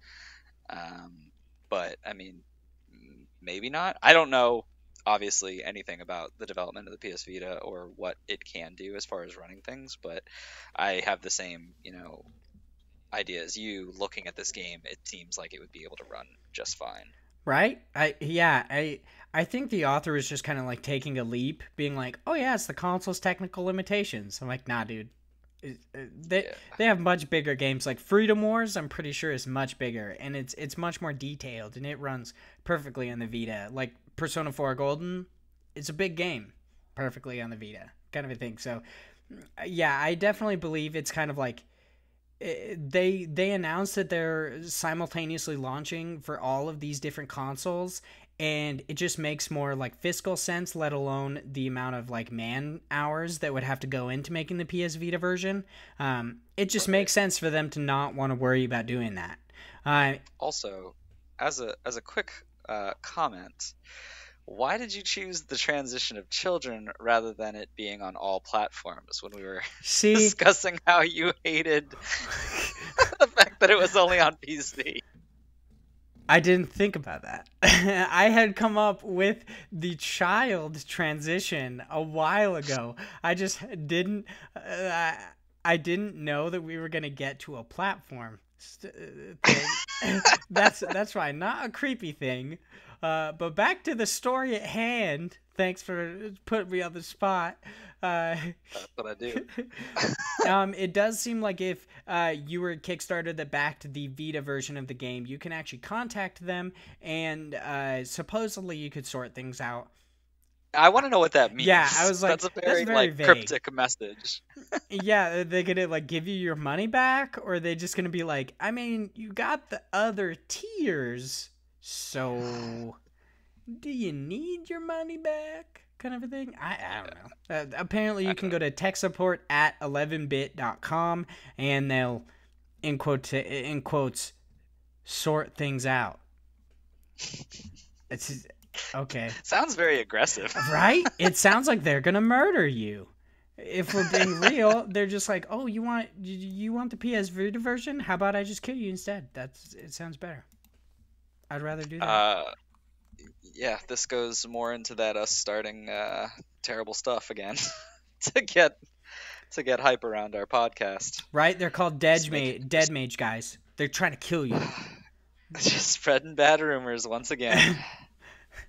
But I mean, maybe not. I don't know. obviously anything about the development of the PS Vita or what it can do as far as running things, but I have the same, idea as you. Looking at this game, it seems like it would be able to run just fine. Right? I think the author is just kind of like taking a leap, being like, "Oh yeah, it's the console's technical limitations." I'm like, "Nah, dude. They Yeah. they have much bigger games like Freedom Wars. I'm pretty sure is much bigger, and it's much more detailed, and it runs perfectly on the Vita. Like Persona 4 Golden, it's a big game, perfectly on the Vita, kind of a thing. So, yeah, I definitely believe it's kind of like they announced that they're simultaneously launching for all of these different consoles, and it just makes more like fiscal sense, let alone the amount of like man hours that would have to go into making the PS Vita version. It just makes sense for them to not want to worry about doing that. Also, as a quick comment, why did you choose the transition of children rather than it being on all platforms when we were See, discussing how you hated the fact that it was only on PC? I didn't think about that. I had come up with the child transition a while ago. I just didn't. I didn't know that we were gonna get to a platform thing. That's fine. Not a creepy thing. But back to the story at hand. Thanks for putting me on the spot. That's what I do. It does seem like if you were Kickstarter that backed the Vita version of the game, you can actually contact them, and supposedly you could sort things out. I want to know what that means. Yeah, I was like, that's a very, very like vague. cryptic message. Yeah, are they gonna like give you your money back, or are they just gonna be like, I mean, you got the other tiers, so do you need your money back? Kind of a thing. I don't know. Apparently, you can go to tech support at 11bit.com, and they'll in quotes sort things out. It's okay. Sounds very aggressive. Right? It sounds like they're gonna murder you. If we're being real, they're just like, oh, you want the PS Vita version? How about I just kill you instead? It sounds better. I'd rather do that. Yeah, this goes more into that us starting terrible stuff again to get hype around our podcast. Right? They're called dead mage guys. They're trying to kill you. Just spreading bad rumors once again.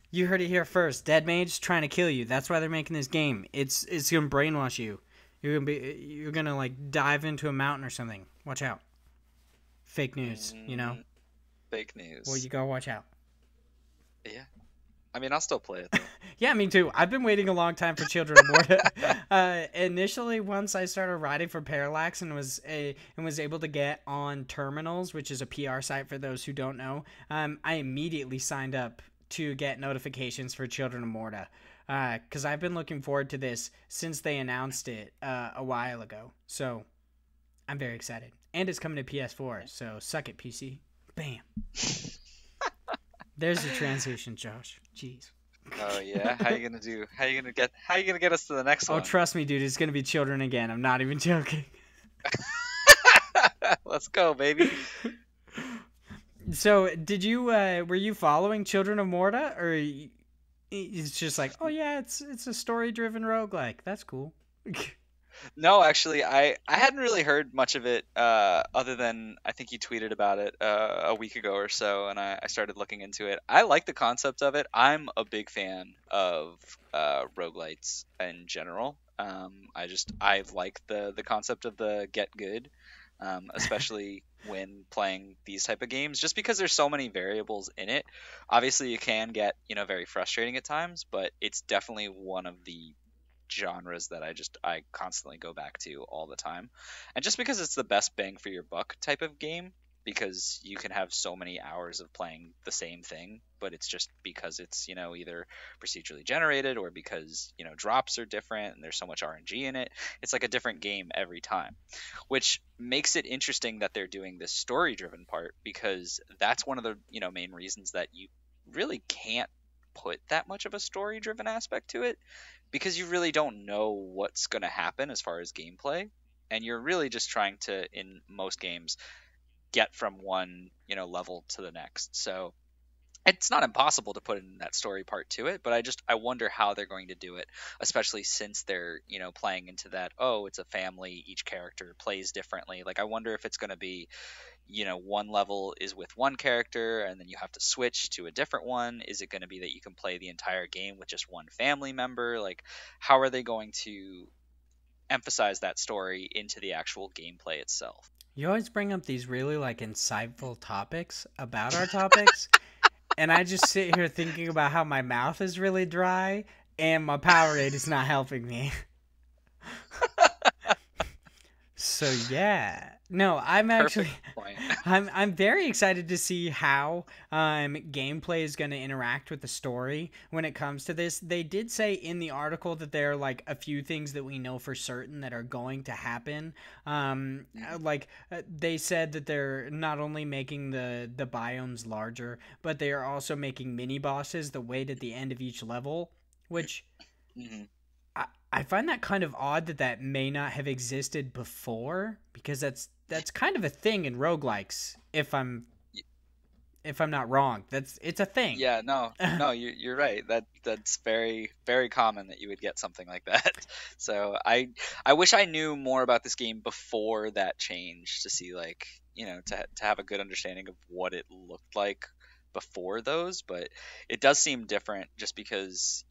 You heard it here first. Dead Mage trying to kill you. That's why they're making this game. It's gonna brainwash you. You're gonna like dive into a mountain or something. Watch out. Fake news, you know? Fake news. Well, you gotta watch out. Yeah. I mean, I'll still play it though. Yeah, me too. I've been waiting a long time for Children of Morta. Initially, once I started writing for Parallax and was able to get on Terminals, which is a PR site for those who don't know, I immediately signed up to get notifications for Children of Morta, because I've been looking forward to this since they announced it a while ago. So I'm very excited, and it's coming to PS4. So suck it, PC. Bam. There's the transition, Josh. Jeez. Oh yeah, how you gonna get us to the next one? Oh, trust me, dude. It's gonna be children again. I'm not even joking. Let's go, baby. So, were you following Children of Morta, or it's just like, oh yeah, it's a story-driven roguelike. That's cool. No, actually, I hadn't really heard much of it, other than I think you tweeted about it a week ago or so, and I started looking into it. I like the concept of it. I'm a big fan of roguelites in general. I like the concept of the get good, especially when playing these type of games, just because there's so many variables in it. Obviously, it can get very frustrating at times, but it's definitely one of the genres that I constantly go back to all the time, and just because it's the best bang for your buck type of game, because you can have so many hours of playing the same thing, but it's just because it's either procedurally generated or because drops are different and there's so much RNG in it. It's like a different game every time, which makes it interesting that they're doing this story driven part, because that's one of the main reasons that you really can't put that much of a story driven aspect to it, because you really don't know what's going to happen as far as gameplay, and you're really just trying to, in most games, get from one level to the next. So it's not impossible to put in that story part to it, but I wonder how they're going to do it, especially since they're, playing into that, oh, it's a family, each character plays differently. Like, I wonder if it's going to be, one level is with one character and then you have to switch to a different one. Is it going to be that you can play the entire game with just one family member? Like, how are they going to emphasize that story into the actual gameplay itself? You always bring up these really like insightful topics about our topics. And I just sit here thinking about how my mouth is really dry and my Powerade is not helping me. So yeah. No, I'm actually I'm very excited to see how gameplay is going to interact with the story when it comes to this. They did say in the article that there are like a few things that we know for certain that are going to happen. They said that they're not only making the biomes larger, but they are also making mini bosses that wait at the end of each level, which I find that kind of odd that may not have existed before, because that's kind of a thing in roguelikes, if I'm not wrong. It's a thing. Yeah, no, you're right. That's very, very common that you would get something like that. So I wish I knew more about this game before that change to see, like, to have a good understanding of what it looked like before those. But it does seem different just because,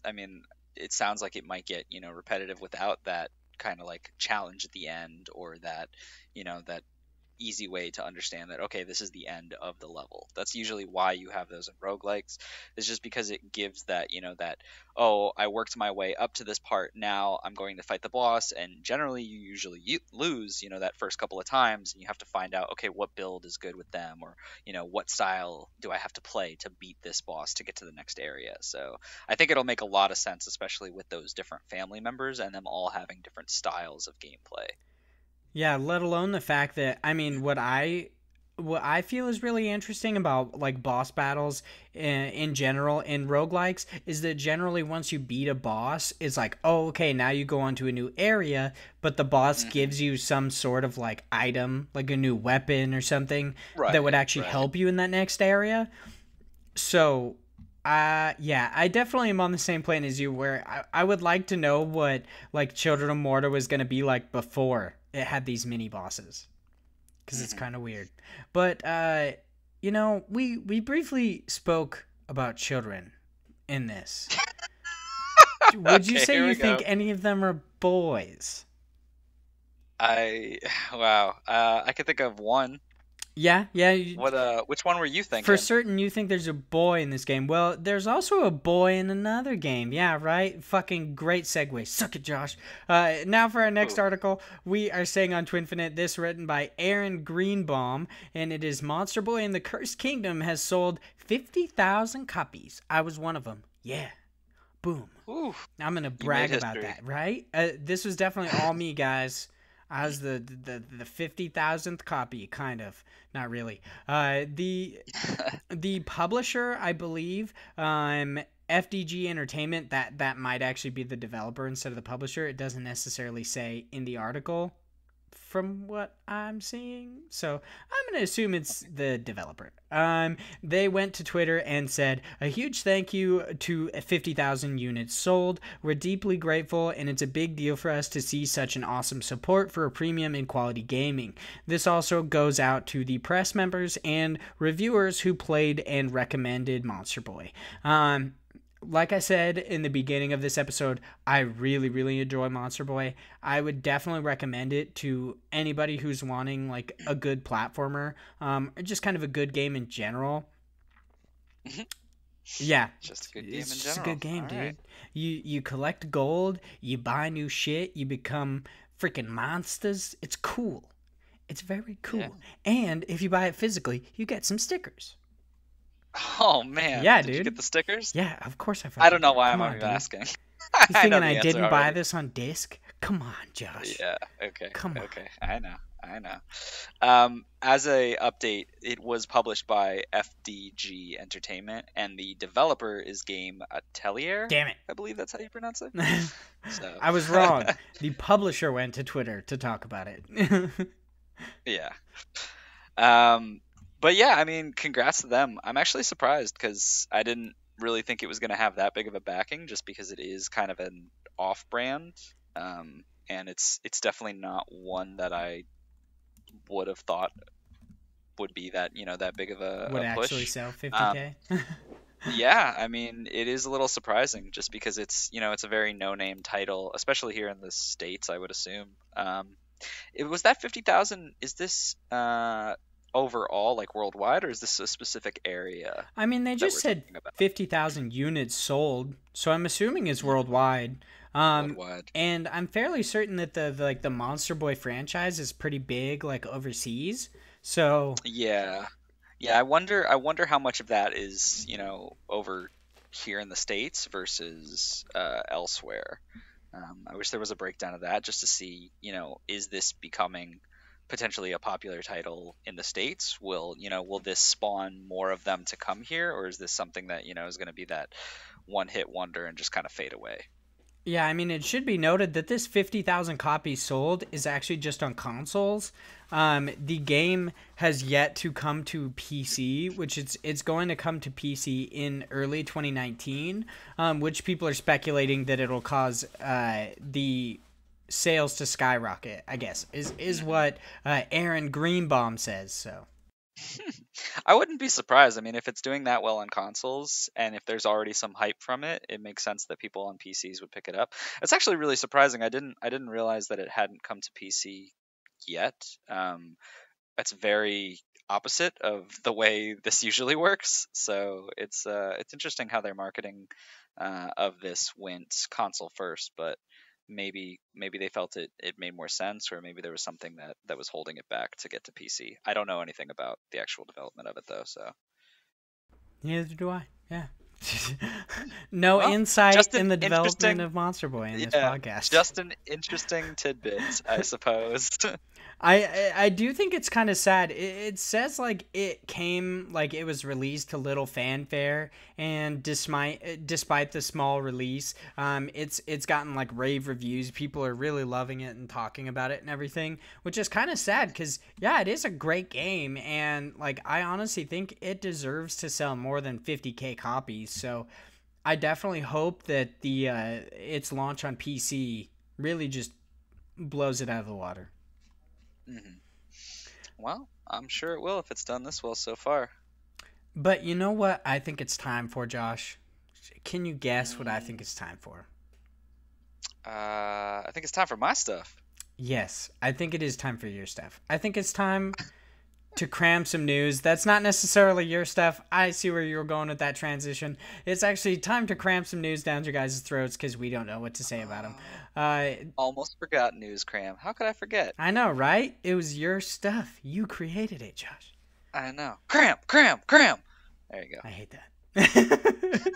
I mean, it sounds like it might get, repetitive without that kind of like challenge at the end, or that, that easy way to understand that, okay, this is the end of the level. That's usually why you have those in roguelikes. It's just because it gives that, that, oh, I worked my way up to this part, now I'm going to fight the boss, and generally you usually lose, that first couple of times, and you have to find out, okay, what build is good with them, or, what style do I have to play to beat this boss to get to the next area. So I think it'll make a lot of sense, especially with those different family members and them all having different styles of gameplay. Yeah, let alone the fact that, I mean, what I feel is really interesting about like boss battles in general in roguelikes is that generally once you beat a boss, it's like, oh, okay, now you go on to a new area, but the boss gives you some sort of like item, like a new weapon or something that would actually help you in that next area. So yeah, I definitely am on the same plane as you, where I would like to know what like Children of Morta was going to be like before it had these mini bosses, because it's kind of weird. But we briefly spoke about children in this. Would you say you think any of them are boys? I could think of one. Yeah. Which one were you thinking? For certain, you think there's a boy in this game. Well, there's also a boy in another game. Yeah, right? Fucking great segue. Suck it, Josh. Now for our next article, we are saying on Twinfinite, this written by Aaron Greenbaum, and it is Monster Boy in the Cursed Kingdom has sold 50,000 copies. I was one of them. Yeah. Boom. Ooh, I'm going to brag about that, right? This was definitely all me, guys. I was the 50,000th copy, kind of. Not really. The publisher, I believe, FDG Entertainment, that might actually be the developer instead of the publisher. It doesn't necessarily say in the article from what I'm seeing. So I'm going to assume it's the developer. They went to Twitter and said, a huge thank you to 50,000 units sold. We're deeply grateful, and it's a big deal for us to see such an awesome support for a premium and quality gaming. This also goes out to the press members and reviewers who played and recommended Monster Boy. Like I said in the beginning of this episode, I really, really enjoy Monster Boy. I would definitely recommend it to anybody who's wanting like a good platformer, or just kind of a good game in general. Yeah, just a good game in general. It's just a good game, dude. Right. You collect gold, you buy new shit, you become freaking monsters. It's cool. It's very cool. Yeah. And if you buy it physically, you get some stickers. Oh man! Yeah, did you get the stickers? Yeah, of course I don't know why I'm even asking. You thinking I didn't buy this on disc? Come on, Josh. Yeah. Okay. Come on. Okay. I know. As a update, it was published by FDG Entertainment, and the developer is Game Atelier. Damn it! I believe that's how you pronounce it. So. I was wrong. The publisher went to Twitter to talk about it. Yeah. But yeah, I mean, congrats to them. I'm actually surprised because I didn't really think it was going to have that big of a backing, just because it is kind of an off-brand, and it's definitely not one that I would have thought would be that that big of Would a actually push. sell Um, 50K. yeah, I mean, it is a little surprising just because it's a very no-name title, especially here in the States, I would assume. It was that 50,000. Is this overall, like worldwide, or is this a specific area I mean, they that just we're said talking about? 50,000 units sold, so I'm assuming it's worldwide. Worldwide. And I'm fairly certain that the Monster Boy franchise is pretty big, like overseas. So Yeah. Yeah, I wonder how much of that is, over here in the States versus elsewhere. I wish there was a breakdown of that just to see, is this becoming potentially a popular title in the States? Will this spawn more of them to come here, or is this something that, is going to be that one-hit wonder and just kind of fade away? yeah, I mean, it should be noted that this 50,000 copies sold is actually just on consoles. The game has yet to come to PC, which it's going to come to PC in early 2019, which people are speculating that it'll cause the sales to skyrocket, I guess, is what Aaron Greenbaum says, so. I wouldn't be surprised. I mean, if it's doing that well on consoles and if there's already some hype from it, it makes sense that people on PCs would pick it up. It's actually really surprising. I didn't realize that it hadn't come to PC yet. That's very opposite of the way this usually works. So it's interesting how their marketing of this went console first, but maybe they felt it made more sense, or maybe there was something that was holding it back to get to PC. I don't know anything about the actual development of it though, so Neither do I. Yeah. No well, insight just in an the development interesting of Monster Boy in this yeah, podcast. just an interesting tidbit, I suppose. I do think it's kind of sad. It says like it came like it was released to little fanfare, and despite the small release, it's gotten like rave reviews. People are really loving it and talking about it and everything, which is kind of sad because yeah, it is a great game, and like I honestly think it deserves to sell more than 50K copies. So I definitely hope that the its launch on PC really just blows it out of the water. hmm Well, I'm sure it will if it's done this well so far. But you know what I think it's time for, Josh? Can you guess what I think Mm, it's time for? I think it's time for my stuff. Yes, I think it is time for your stuff. I think it's time to cram some news. That's not necessarily your stuff. I see where you're going with that transition. It's actually time to cram some news down your guys' throats because we don't know what to say about them. Almost forgot news, Cram. How could I forget? I know, right? It was your stuff. You created it, Josh. I know. Cram, cram, cram. There you go. I hate that.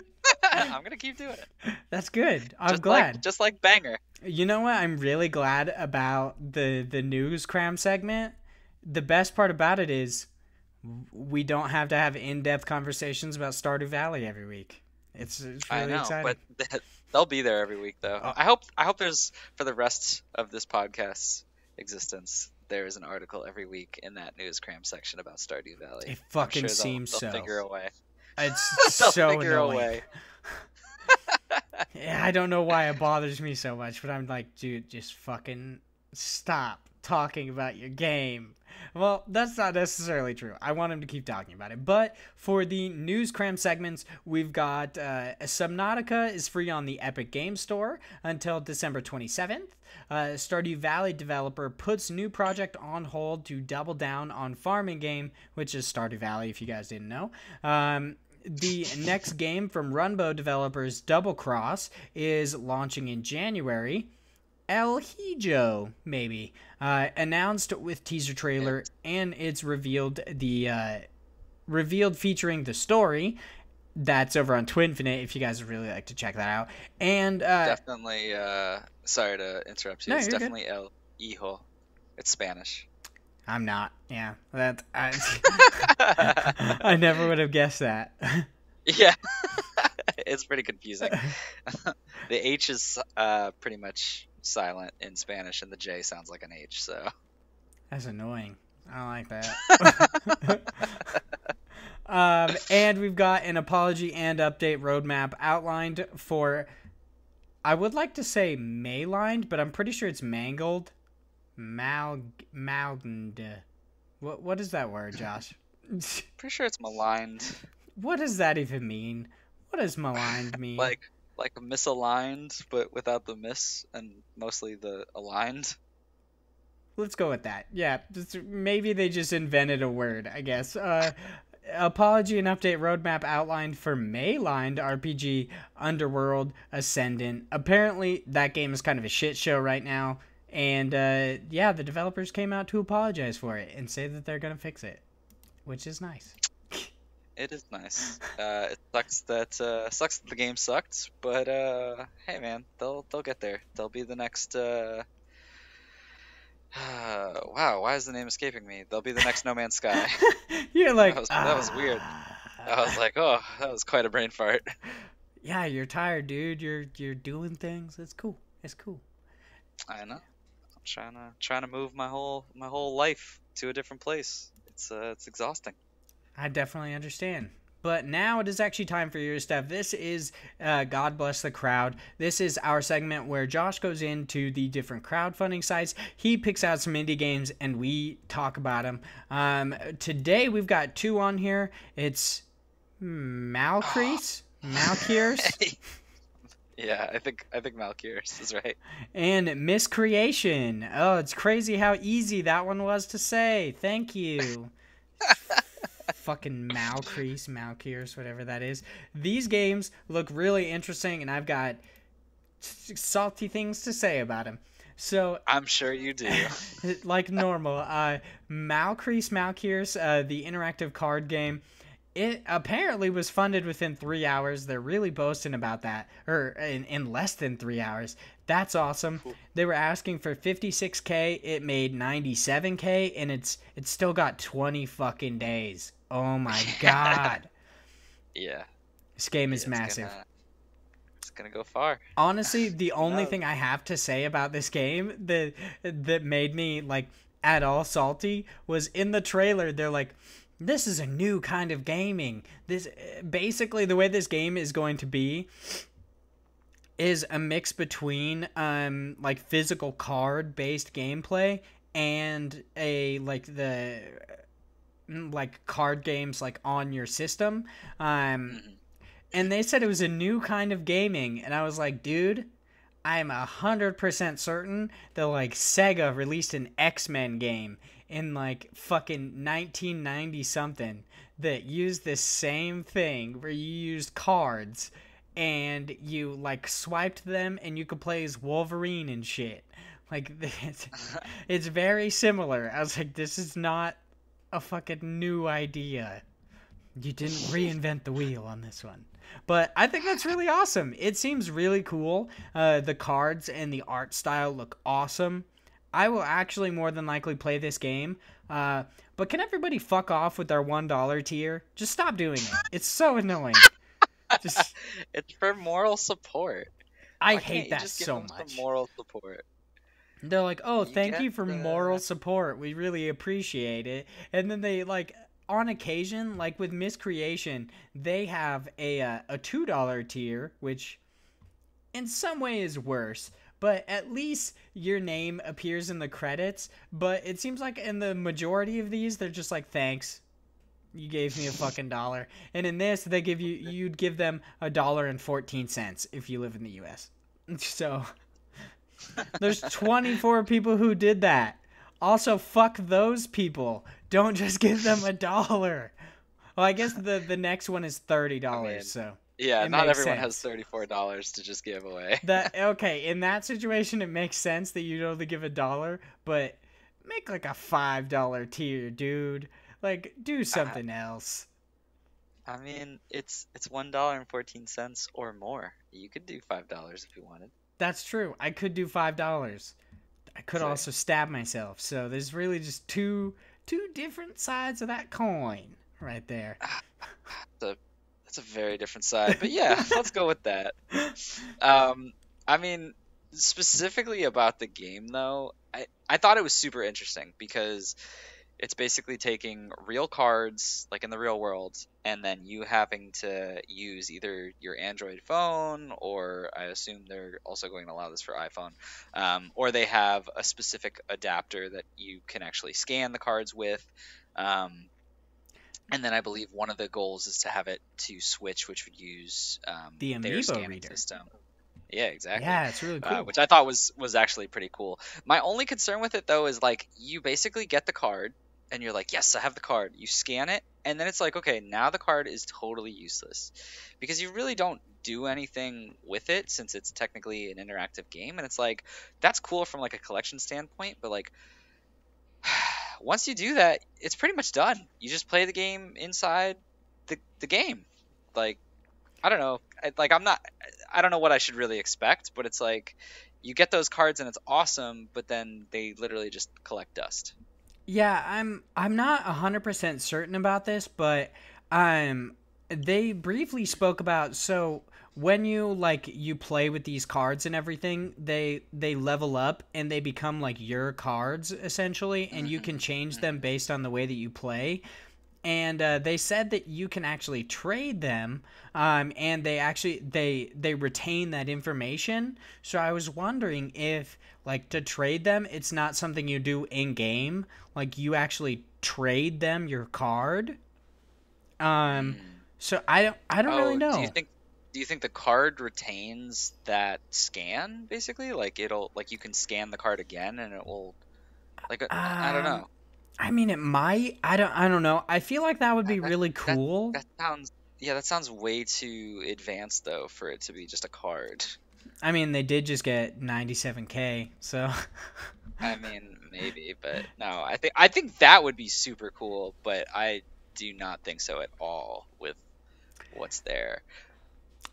I'm gonna keep doing it. That's good. I'm Just glad. just like banger. You know what? I'm really glad about the news cram segment. The best part about it is we don't have to have in-depth conversations about Stardew Valley every week. It's I really know, exciting. but they'll be there every week though. Oh, I hope there's for the rest of this podcast's existence. There is an article every week in that news cram section about Stardew Valley. it I'm fucking sure they'll seems they'll so. figure a way. It's They'll so figure a annoying. way. Yeah, I don't know why it bothers me so much, but I'm like, dude, just fucking stop talking about your game. Well, that's not necessarily true. I want him to keep talking about it. But for the news cram segments, we've got Subnautica is free on the Epic Game Store until December 27th. Stardew Valley developer puts new project on hold to double down on farming game, which is Stardew Valley, if you guys didn't know. The next game from Runbow developers Double Cross is launching in January. El Hijo, maybe, announced with teaser trailer, and it's revealed featuring the story. That's over on Twinfinite if you guys would really like to check that out. And Definitely. Sorry to interrupt you. no, It's you're good. definitely El Hijo. It's Spanish. I'm not. Yeah, that I never would have guessed that. Yeah, it's pretty confusing. The H is pretty much silent in Spanish, and the J sounds like an H. So That's annoying. I don't like that. And we've got an apology and update roadmap outlined for, I would like to say Maligned, but I'm pretty sure it's mangled. Maligned. What is that word, Josh? Pretty sure it's maligned. What does that even mean? What does maligned mean? like misaligned, but without the miss and mostly the aligned. Let's go with that. Yeah, maybe they just invented a word, I guess. Apology and update roadmap outlined for Maligned RPG Underworld Ascendant. Apparently, that game is kind of a shit show right now. And, yeah, the developers came out to apologize for it and say that they're going to fix it, which is nice. It is nice. It sucks that the game sucked, but hey man, they'll get there. They'll be the next. Wow, why is the name escaping me? They'll be the next No Man's Sky. You're like that was weird. I was like, oh, that was quite a brain fart. Yeah, you're tired, dude. You're doing things. It's cool. It's cool. I know. I'm trying to move my whole life to a different place. It's exhausting. I definitely understand. But now it is actually time for your stuff. This is God Bless the Crowd. This is our segment where Josh goes into the different crowdfunding sites. He picks out some indie games and we talk about them. Today we've got 2 on here. It's Malcrease? Malcures? Yeah, I think Malcures is right. And Miscreation. Oh, it's crazy how easy that one was to say. Thank you. Fucking Malcures, whatever that is. These games look really interesting, and I've got salty things to say about them. So I'm sure you do. Like normal. Malcures, the interactive card game. It apparently was funded within 3 hours. They're really boasting about that. Or in less than 3 hours. That's awesome. Cool. They were asking for $56K. It made $97K, and it's still got 20 fucking days. Oh my god. Yeah. This game is massive. It's gonna go far. Honestly, the only thing I have to say about this game that made me like at all salty was in the trailer. They're like, this is a new kind of gaming. This basically the way this game is going to be is a mix between like physical card based gameplay and a like card games like on your system. And they said it was a new kind of gaming, and I was like, dude, I'm 100% certain that like Sega released an X-Men game in like fucking 1990 something that used this same thing where you used cards and you like swiped them and you could play as Wolverine and shit. Like it's very similar. I was like, this is not a fucking new idea. You didn't reinvent the wheel on this one. But I think that's really awesome. It seems really cool. The cards and the art style look awesome. I will actually more than likely play this game. But can everybody fuck off with their $1 tier? Just stop doing it. It's so annoying. It's for moral support. I hate that so much. Some moral support. They're like, oh, thank you for moral support. We really appreciate it. And then they like, on occasion, like with Miscreation, they have a $2 tier, which in some way is worse. But at least your name appears in the credits. But it seems like in the majority of these, they're just like, thanks. You gave me a fucking $1. And in this, they give you'd give them $1.14 if you live in the U.S. So there's 24 people who did that. Also, fuck those people. Don't just give them $1. Well, I guess the next one is $30. I mean, so yeah, not everyone has $34 to just give away. Okay, in that situation, it makes sense that you'd only give $1, but make like a $5 tier, dude. Like, do something else. I mean, it's $1.14 or more. You could do $5 if you wanted. That's true. I could do $5. I could also stab myself. So there's really just two different sides of that coin right there. That's a very different side. But yeah, let's go with that. I mean, specifically about the game, though, I thought it was super interesting because It's basically taking real cards, like in the real world, and then you having to use either your Android phone, or I assume they're also going to allow this for iPhone, or they have a specific adapter that you can actually scan the cards with. And then I believe one of the goals is to have it to Switch, which would use The their Amiibo scanning reader. system. Yeah, exactly. Yeah, it's really cool. Which I thought was actually pretty cool. My only concern with it though is like you basically get the card and you're like, yes, I have the card. You scan it, and then it's like, okay, now the card is totally useless because you really don't do anything with it since it's technically an interactive game. And it's like that's cool from like a collection standpoint, but like once you do that, it's pretty much done. You just play the game inside the game. Like I don't know. I don't know what I should really expect, but it's like you get those cards and it's awesome, but then they literally just collect dust. Yeah, I'm not 100% certain about this, but they briefly spoke about, so when you play with these cards and everything, they level up and they become like your cards essentially, and you can change them based on the way that you play. And they said that you can actually trade them, and they retain that information. So I was wondering if, like, to trade them, it's not something you do in game. Like, you actually trade them your card. So I don't really know. Do you think the card retains that scan basically? Like you can scan the card again and it will I don't know. I mean, it might. I don't know. I feel like that would be really cool. That sounds way too advanced though for it to be just a card. I mean, they did just get 97K, so. I mean, maybe, but no. I think that would be super cool, but I do not think so at all with what's there.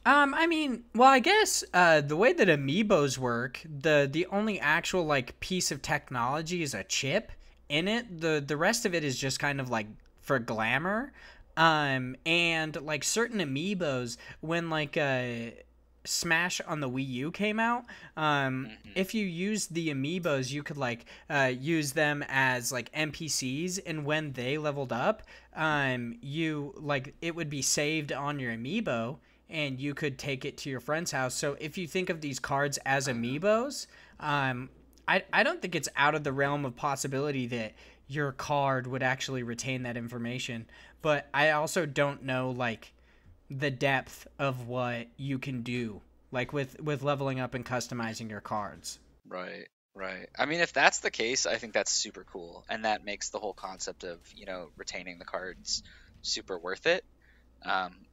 I mean, well, I guess the way that amiibos work, the only actual like piece of technology is a chip in it. The rest of it is just kind of like for glamour. And like certain amiibos, when like Smash on the Wii U came out, if you used the amiibos, you could like use them as like NPCs, and when they leveled up, you like it would be saved on your amiibo, and you could take it to your friend's house. So if you think of these cards as amiibos, I don't think it's out of the realm of possibility that your card would actually retain that information. But I also don't know like the depth of what you can do like with leveling up and customizing your cards. Right. I mean, if that's the case, I think that's super cool, and that makes the whole concept of retaining the cards super worth it.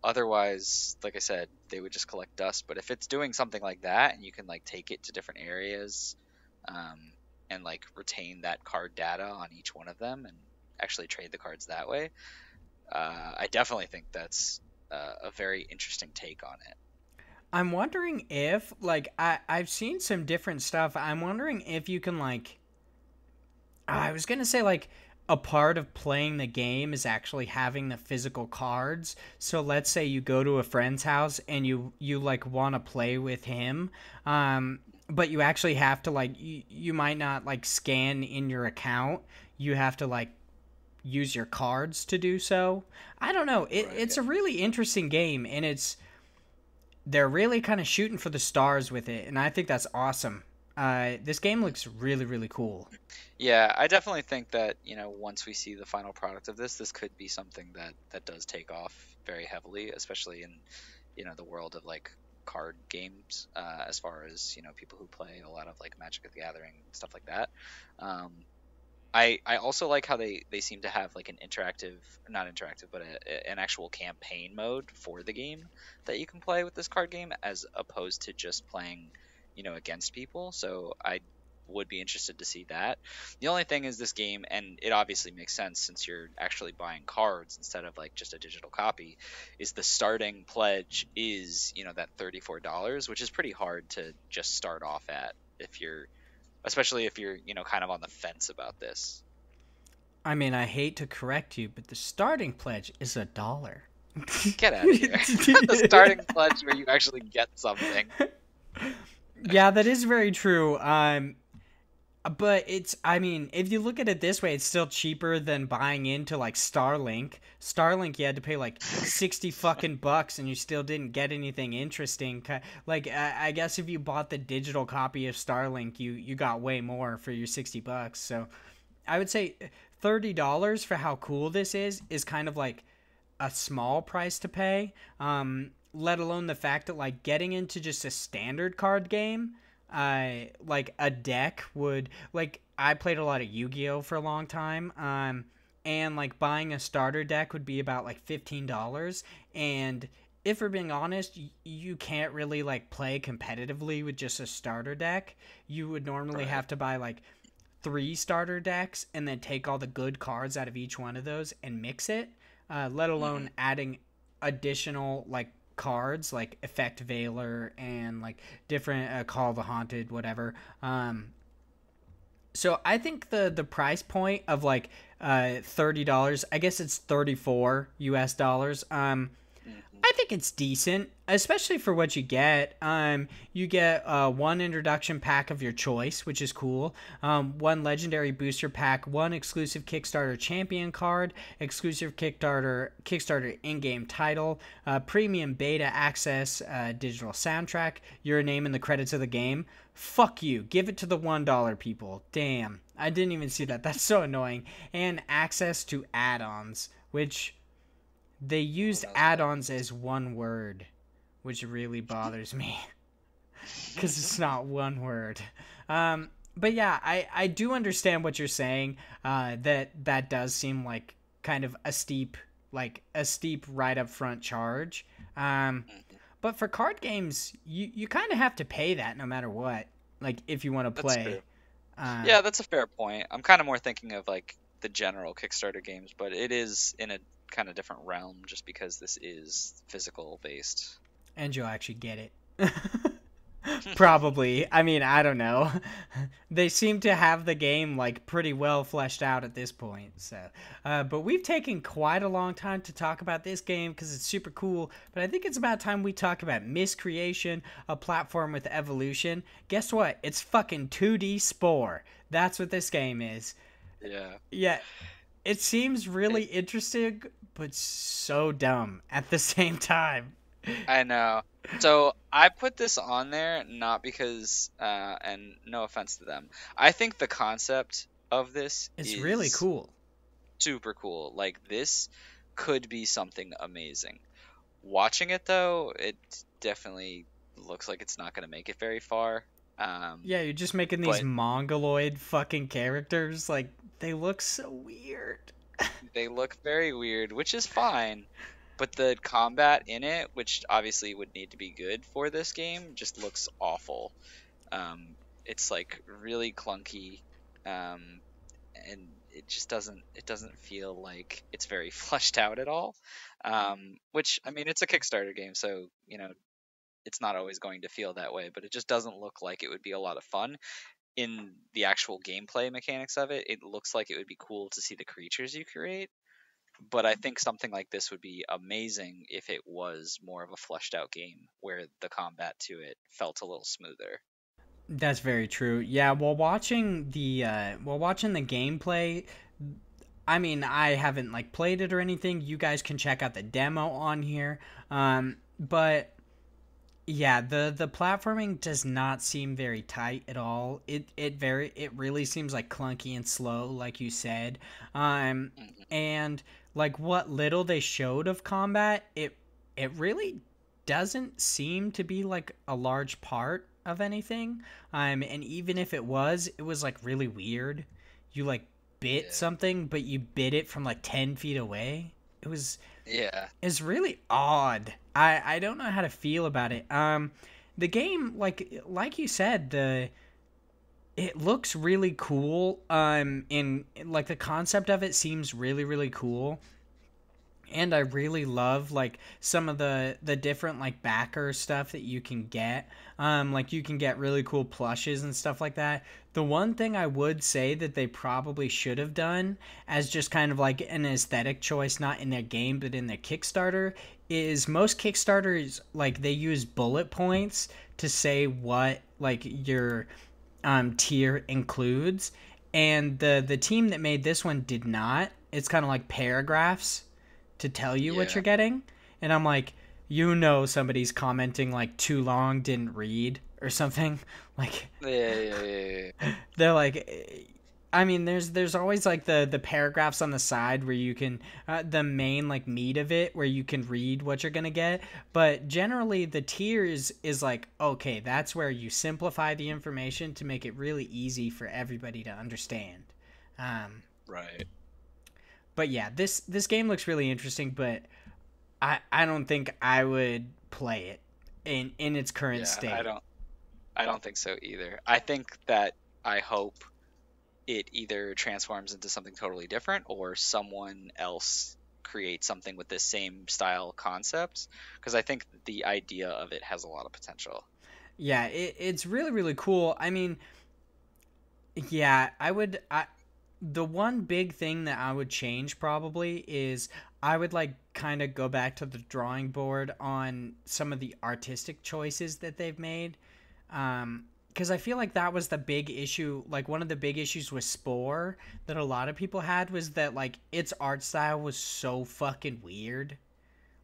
Otherwise, like I said, they would just collect dust. But if it's doing something like that, and you can like take it to different areas, and like retain that card data on each one of them, and actually trade the cards that way, I definitely think that's a very interesting take on it. I'm wondering if like I've seen some different stuff. I'm wondering if you can like I was gonna say like a part of playing the game is actually having the physical cards. So let's say you go to a friend's house and you like want to play with him, but you actually have to like you might not like scan in your account. You have to like use your cards to do so. I don't know. It's a really interesting game, and they're really kind of shooting for the stars with it, and I think that's awesome. This game looks really, really cool. Yeah, I definitely think that, once we see the final product of this could be something that does take off very heavily, especially in, the world of like card games, as far as, people who play a lot of like Magic the Gathering, stuff like that. I also like how they seem to have like an not interactive, but an actual campaign mode for the game that you can play with this card game, as opposed to just playing, against people. So I would be interested to see that. The only thing is this game, and it obviously makes sense since you're actually buying cards instead of like just a digital copy, is the starting pledge is, that $34, which is pretty hard to just start off at especially if you're, kind of on the fence about this. I mean, I hate to correct you, but the starting pledge is $1. Get out of here. The starting pledge where you actually get something. Yeah, that is very true. But I mean, if you look at it this way, it's still cheaper than buying into like Starlink. Starlink, you had to pay like 60 fucking bucks and you still didn't get anything interesting. Like, I guess if you bought the digital copy of Starlink, you got way more for your 60 bucks. So I would say $30 for how cool this is kind of like a small price to pay. Let alone the fact that like getting into just a standard card game, like a deck would, like, I played a lot of Yu-Gi-Oh for a long time, and like buying a starter deck would be about like $15, and if we're being honest, you can't really like play competitively with just a starter deck. You would normally have to buy like 3 starter decks and then take all the good cards out of each one of those and mix it, let alone adding additional like cards like Effect Veiler and like different Call of the Haunted, whatever. So I think the price point of like $30, I guess it's 34 US dollars. I think it's decent, especially for what you get. You get one introduction pack of your choice, which is cool. One legendary booster pack, one exclusive Kickstarter champion card, exclusive Kickstarter in-game title, premium beta access, digital soundtrack, your name in the credits of the game. Fuck you. Give it to the $1 people. Damn. I didn't even see that. That's so annoying. And access to add-ons, which they used add-ons as one word, which really bothers me because it's not one word. But yeah, I do understand what you're saying. That does seem like kind of a steep right up front charge. But for card games, you kind of have to pay that no matter what. Like if you want to play. Yeah, that's a fair point. I'm kind of more thinking of like the general Kickstarter games, but it is in a kind of different realm just because this is physical based. And you'll actually get it. Probably. I mean, I don't know. They seem to have the game like pretty well fleshed out at this point. So, but we've taken quite a long time to talk about this game because it's super cool. But I think it's about time we talk about Miscreation, a platform with evolution. Guess what? It's fucking 2D Spore. That's what this game is. Yeah. Yeah. It seems really interesting, but so dumb at the same time. I know. So I put this on there not because, and no offense to them, I think the concept of this is really cool. Super cool. Like, this could be something amazing. Watching it, though, it definitely looks like it's not going to make it very far. Yeah, you're just making these mongoloid fucking characters. Like, they look so weird. They look very weird, which is fine. But the combat in it, which obviously would need to be good for this game, just looks awful. It's like really clunky, and it just doesn't feel like it's very fleshed out at all. Which, I mean, it's a Kickstarter game, so you know it's not always going to feel that way. But it just doesn't look like it would be a lot of fun. In the actual gameplay mechanics of it, it looks like it would be cool to see the creatures you create. But I think something like this would be amazing if it was more of a fleshed out game where the combat to it felt a little smoother. That's very true. Yeah, while watching the gameplay, I mean, I haven't like played it or anything. You guys can check out the demo on here. But yeah, the platforming does not seem very tight at all. It really seems like clunky and slow, like you said. And like what little they showed of combat, it really doesn't seem to be like a large part of anything. And even if it was like really weird. You like bit something, but you bit it from like 10 feet away. It's really odd. I don't know how to feel about it. The game, like you said, it looks really cool. In like the concept of it seems really, really cool. And I really love like some of the different like backer stuff that you can get. Like you can get really cool plushes and stuff like that. The one thing I would say that they probably should have done as just kind of like an aesthetic choice, not in their game but in their Kickstarter, is most Kickstarters like they use bullet points to say what like your tier includes, and the team that made this one did not. It's kind of like paragraphs to tell you what you're getting, and I'm like, somebody's commenting like too long, didn't read or something. Like, Yeah. they're like, I mean, there's always like the paragraphs on the side where you can the main like meat of it where you can read what you're gonna get, but generally the tiers is like, okay, that's where you simplify the information to make it really easy for everybody to understand. Right. But yeah, this game looks really interesting, but I don't think I would play it in its current state. I don't think so either. I think that I hope it either transforms into something totally different or someone else creates something with this same style concepts, because I think the idea of it has a lot of potential. Yeah, it's really, really cool. I mean, yeah, the one big thing that I would change probably is I would like kind of go back to the drawing board on some of the artistic choices that they've made. Because I feel like that was the big issue. Like, one of the big issues with Spore that a lot of people had was that, like, its art style was so fucking weird.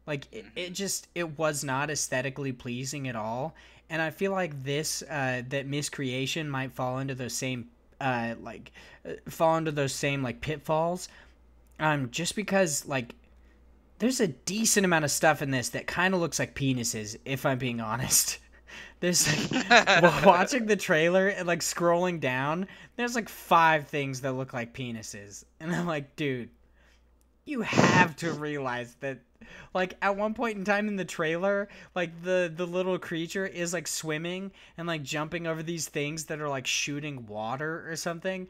Like, it was not aesthetically pleasing at all. And I feel like that Miscreation might fall into those same, pitfalls. Just because, like, there's a decent amount of stuff in this that kind of looks like penises, if I'm being honest. There's like, watching the trailer and like scrolling down, there's like 5 things that look like penises. And I'm like, dude, you have to realize that, like, at one point in time in the trailer, like the little creature is like swimming and like jumping over these things that are like shooting water or something.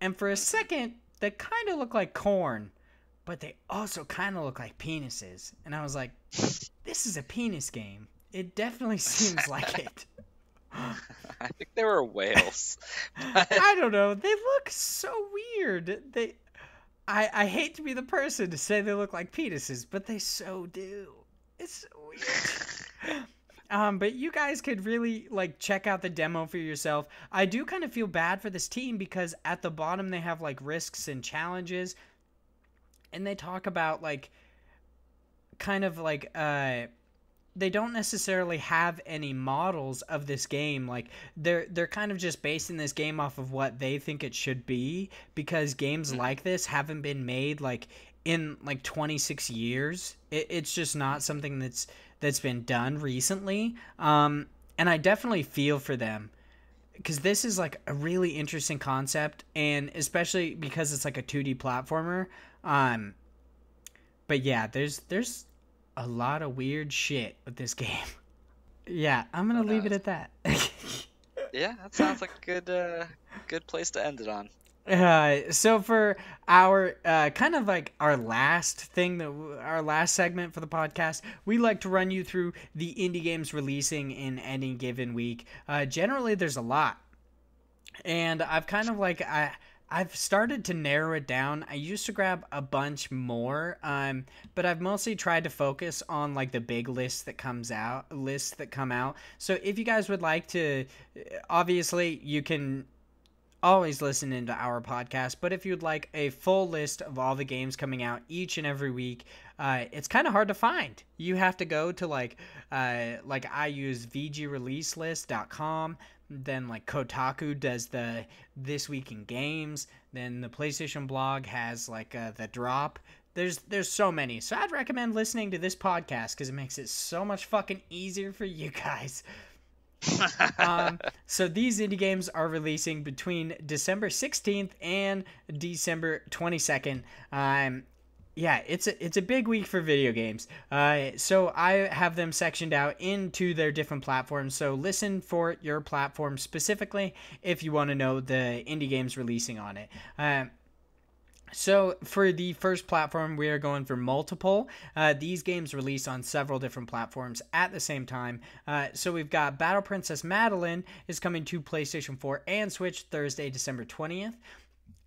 And for a second, they kind of look like corn, but they also kind of look like penises. And I was like, this is a penis game. It definitely seems like it. I think they were whales. I don't know. They look so weird. I hate to be the person to say they look like penises, but they so do. It's so weird. But you guys could really like check out the demo for yourself. I do kind of feel bad for this team because at the bottom they have like risks and challenges, and they talk about like kind of like they don't necessarily have any models of this game. Like they're kind of just basing this game off of what they think it should be, because games like this haven't been made like in like 26 years. It's just not something that's been done recently. And I definitely feel for them, because this is like a really interesting concept, and especially because it's like a 2D platformer. But yeah, there's a lot of weird shit with this game. Yeah, I'm gonna leave it at that. Yeah, that sounds like a good place to end it on. So for our kind of like our last segment for the podcast, we like to run you through the indie games releasing in any given week. Generally, there's a lot, and I've kind of like I've started to narrow it down. I used to grab a bunch more, but I've mostly tried to focus on like the big lists that come out. So if you guys would like to, obviously you can always listen into our podcast, but if you'd like a full list of all the games coming out each and every week, it's kind of hard to find. You have to go to like I use vgreleaselist.com. Then like Kotaku does the This Week in Games. Then the PlayStation blog has like the drop. There's so many. So I'd recommend listening to this podcast because it makes it so much fucking easier for you guys. So these indie games are releasing between December 16th and December 22nd. Yeah, it's a big week for video games. So I have them sectioned out into their different platforms. So listen for your platform specifically if you want to know the indie games releasing on it. So for the first platform, we are going for multiple. These games release on several different platforms at the same time. So we've got Battle Princess Madeleine is coming to PlayStation 4 and Switch Thursday, December 20th.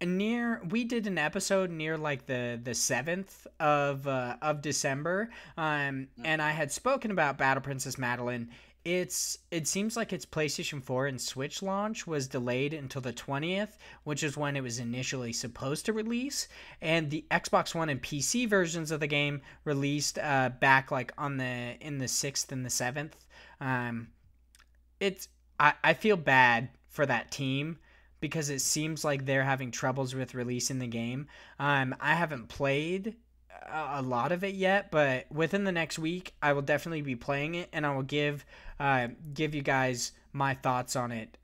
We did an episode near like the 7th of December, and I had spoken about Battle Princess Madeleine it seems like its PlayStation 4 and Switch launch was delayed until the 20th, which is when it was initially supposed to release, and the Xbox One and PC versions of the game released back like in the 6th and the 7th. I feel bad for that team because it seems like they're having troubles with releasing the game. I haven't played a lot of it yet, but within the next week I will definitely be playing it, and I will give you guys my thoughts on it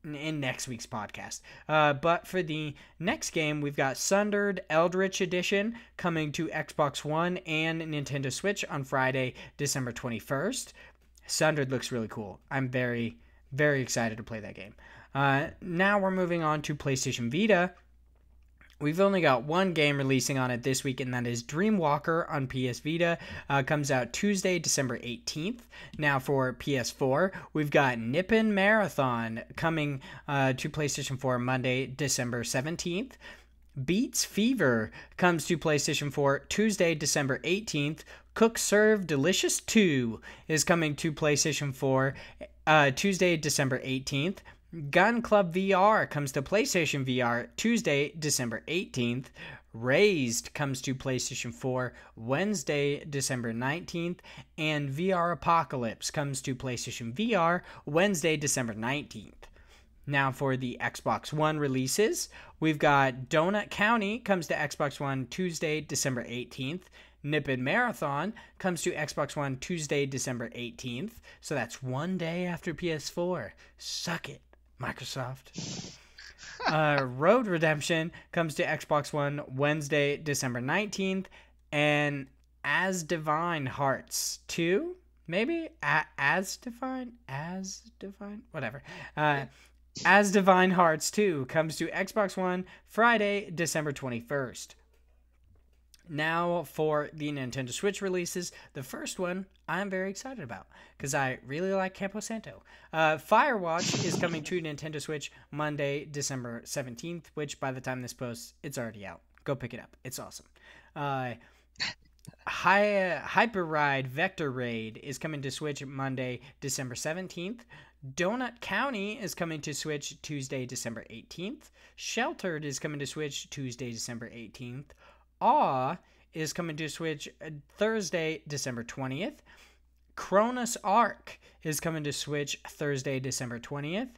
in next week's podcast. But for the next game, we've got Sundered Eldritch Edition coming to Xbox One and Nintendo Switch on Friday, December 21st. Sundered looks really cool. I'm very, very excited to play that game. Now we're moving on to PlayStation Vita. We've only got one game releasing on it this week, and that is Dreamwalker on PS Vita. Comes out Tuesday, December 18th. Now for PS4, we've got Nippon Marathon coming to PlayStation 4 Monday, December 17th. Beats Fever comes to PlayStation 4 Tuesday, December 18th. Cook Serve Delicious 2 is coming to PlayStation 4 Tuesday, December 18th. Gun Club VR comes to PlayStation VR Tuesday, December 18th. Raised comes to PlayStation 4 Wednesday, December 19th. And VR Apocalypse comes to PlayStation VR Wednesday, December 19th. Now for the Xbox One releases, we've got Donut County comes to Xbox One Tuesday, December 18th. Nippon Marathon comes to Xbox One Tuesday, December 18th. So that's one day after PS4. Suck it, Microsoft. Road Redemption comes to Xbox One Wednesday, December 19th. And As Divine Hearts 2, maybe? As Divine? Whatever. As Divine Hearts 2 comes to Xbox One Friday, December 21st. Now for the Nintendo Switch releases, the first one I'm very excited about because I really like Campo Santo. Firewatch is coming to Nintendo Switch Monday, December 17th, which by the time this posts, it's already out. Go pick it up. It's awesome. Hyper Ride Vector Raid is coming to Switch Monday, December 17th. Donut County is coming to Switch Tuesday, December 18th. Sheltered is coming to Switch Tuesday, December 18th. Awe is coming to Switch Thursday, December 20th. Cronus Arc is coming to Switch Thursday, December 20th.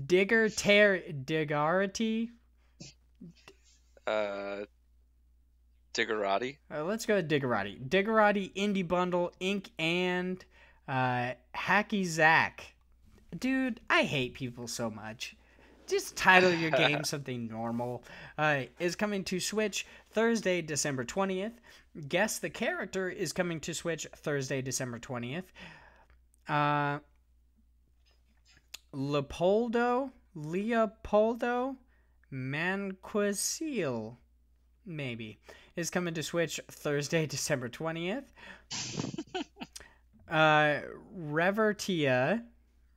Diggarity? Diggerati. Let's go with Diggerati. Diggerati Indie Bundle Inc. and Hacky Zack. Dude, I hate people so much. Just title your game something normal. Is coming to Switch Thursday, December 20th. Guess the Character is coming to Switch Thursday, December 20th. Leopoldo Manquicil, maybe, is coming to Switch Thursday, December 20th.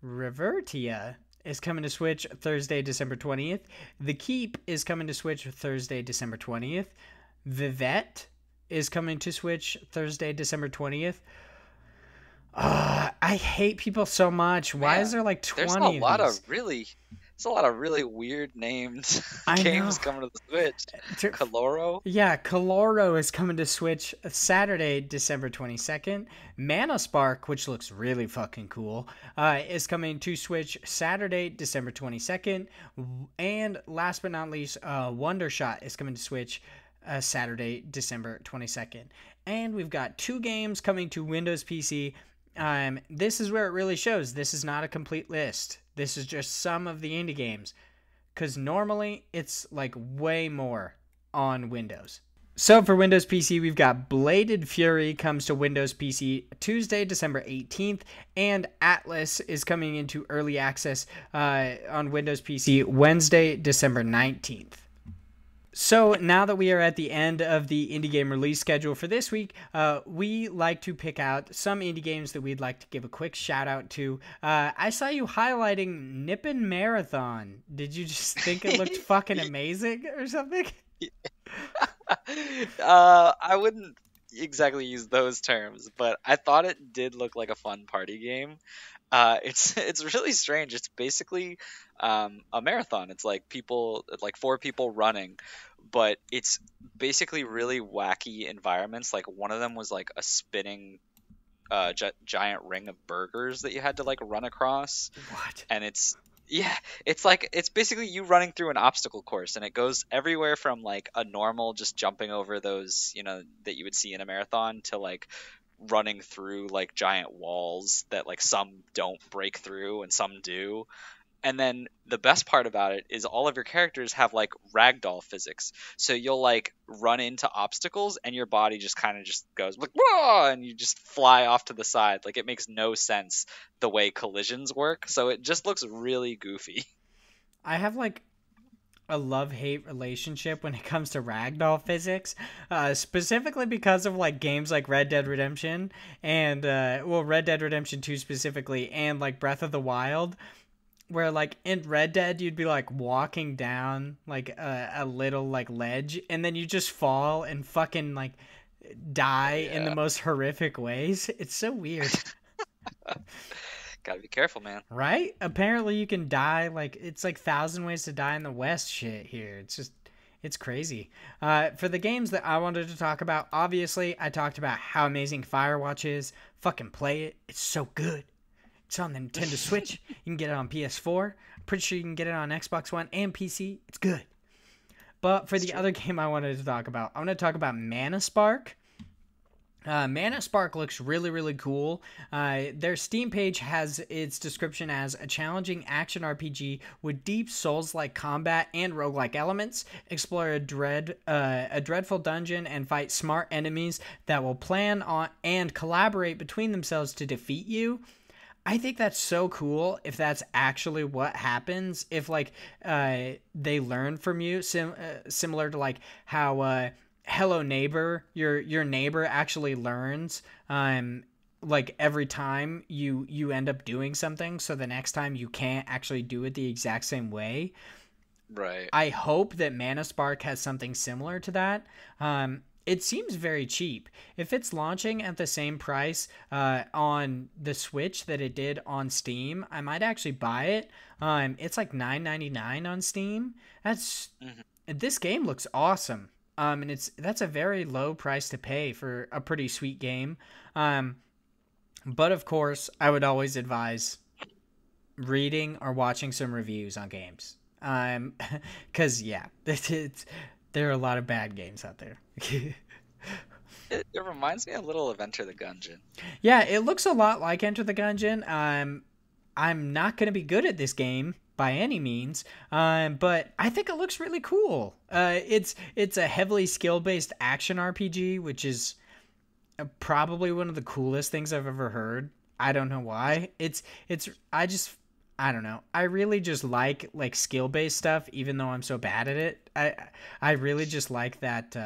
Revertia is coming to Switch Thursday, December 20th. The Keep is coming to Switch Thursday, December 20th. Vivette is coming to Switch Thursday, December 20th. I hate people so much. Why is there like 20 There's a lot of really weird named games coming to the Switch. Caloro? Yeah, Caloro is coming to Switch Saturday, December 22nd. Manaspark, which looks really fucking cool, is coming to Switch Saturday, December 22nd. And last but not least, Wondershot is coming to Switch Saturday, December 22nd. And we've got 2 games coming to Windows PC. This is where it really shows. This is not a complete list. This is just some of the indie games, because normally it's like way more on Windows. So for Windows PC, we've got Bladed Fury comes to Windows PC Tuesday, December 18th, and Atlas is coming into early access on Windows PC Wednesday, December 19th. So now that we are at the end of the indie game release schedule for this week, we like to pick out some indie games that we'd like to give a quick shout out to. I saw you highlighting Nippon Marathon. Did you just think it looked fucking amazing or something? I wouldn't exactly use those terms, but I thought it did look like a fun party game. It's really strange. It's basically a marathon. It's like four people running, but it's basically really wacky environments. Like one of them was like a spinning giant ring of burgers that you had to like run across. What? And it's basically you running through an obstacle course, and it goes everywhere from like a normal just jumping over those, that you would see in a marathon, to like running through like giant walls that like some don't break through and some do. And then the best part about it is all of your characters have like ragdoll physics. So you'll like run into obstacles and your body just kind of just goes like, whoa, and you just fly off to the side. Like it makes no sense the way collisions work. So it just looks really goofy. I have like a love-hate relationship when it comes to ragdoll physics, specifically because of like games like Red Dead Redemption and Red Dead Redemption 2 specifically, and like Breath of the Wild, where like in Red Dead you'd be like walking down like a little like ledge, and then you just fall and fucking like die in the most horrific ways. It's so weird. Gotta be careful, man. Right? Apparently you can die like it's like 1,000 Ways to Die in the West shit here. It's crazy. For the games that I wanted to talk about, obviously I talked about how amazing Firewatch is. Fucking play it. It's so good. It's on the Nintendo Switch. You can get it on PS4. I'm pretty sure you can get it on Xbox One and PC. It's good. But for the other game I wanted to talk about, I want to talk about Mana Spark. Mana Spark looks really, really cool. Their Steam page has its description as a challenging action RPG with deep Souls-like combat and roguelike elements. Explore a dreadful dungeon and fight smart enemies that will plan on and collaborate between themselves to defeat you. I think that's so cool if that's actually what happens. If like they learn from you, similar to like how Hello Neighbor, your neighbor actually learns like every time you end up doing something, so the next time you can't actually do it the exact same way. Right. I hope that Mana Spark has something similar to that. It seems very cheap. If it's launching at the same price on the Switch that it did on Steam, I might actually buy it. It's like $9.99 on Steam. This game looks awesome. And that's a very low price to pay for a pretty sweet game. But of course, I would always advise reading or watching some reviews on games. 'Cause yeah, there are a lot of bad games out there. It reminds me a little of Enter the Gungeon. Yeah, it looks a lot like Enter the Gungeon. I'm not going to be good at this game by any means, but I think it looks really cool. It's a heavily skill-based action RPG, which is probably one of the coolest things I've ever heard. I don't know why. I don't know. I really just like skill-based stuff, even though I'm so bad at it. I really just like that.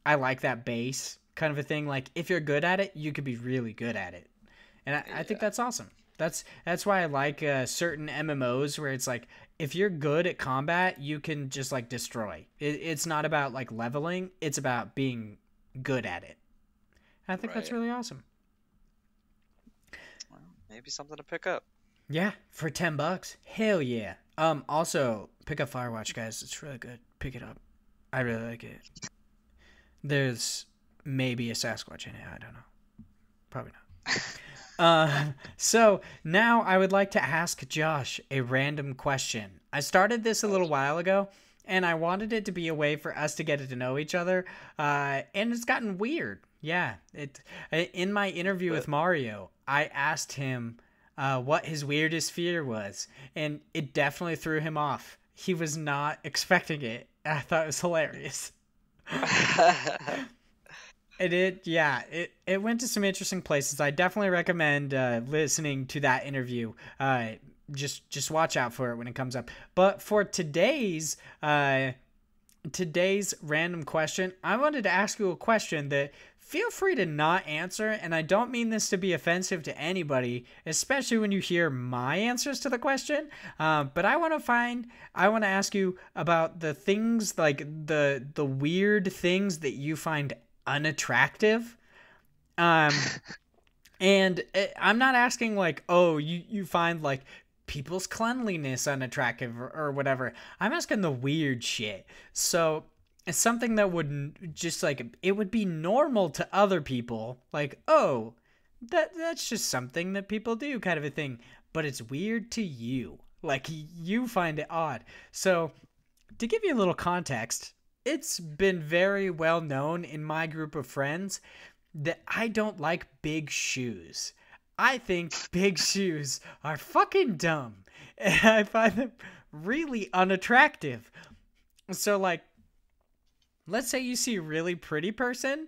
I like that base kind of a thing. Like if you're good at it, you could be really good at it, and I think that's awesome. That's why I like certain MMOs where it's like if you're good at combat, you can just like destroy. It's not about like leveling; it's about being good at it. I think that's really awesome. Well, maybe something to pick up. Yeah, for $10. Hell yeah. Also, pick up Firewatch, guys. It's really good. Pick it up. I really like it. There's maybe a Sasquatch in it. I don't know. Probably not. So now I would like to ask Josh a random question. I started this a little while ago, and I wanted it to be a way for us to get to know each other. And it's gotten weird. Yeah. In my interview with Mario, I asked him what his weirdest fear was, and it definitely threw him off. He was not expecting it. I thought it was hilarious. It went to some interesting places. I definitely recommend listening to that interview. Just watch out for it when it comes up. But for today's random question, I wanted to ask you a question that feel free to not answer, and I don't mean this to be offensive to anybody, especially when you hear my answers to the question. But I want to ask you about the things, like the weird things that you find unattractive. And I'm not asking like, oh, you find like people's cleanliness unattractive or whatever. I'm asking the weird shit. So it's something that would just like, it would be normal to other people. Like, oh, that's just something that people do, kind of a thing. But it's weird to you. Like, you find it odd. So to give you a little context, it's been very well known in my group of friends that I don't like big shoes. I think big shoes are fucking dumb. And I find them really unattractive. So, like, let's say you see a really pretty person.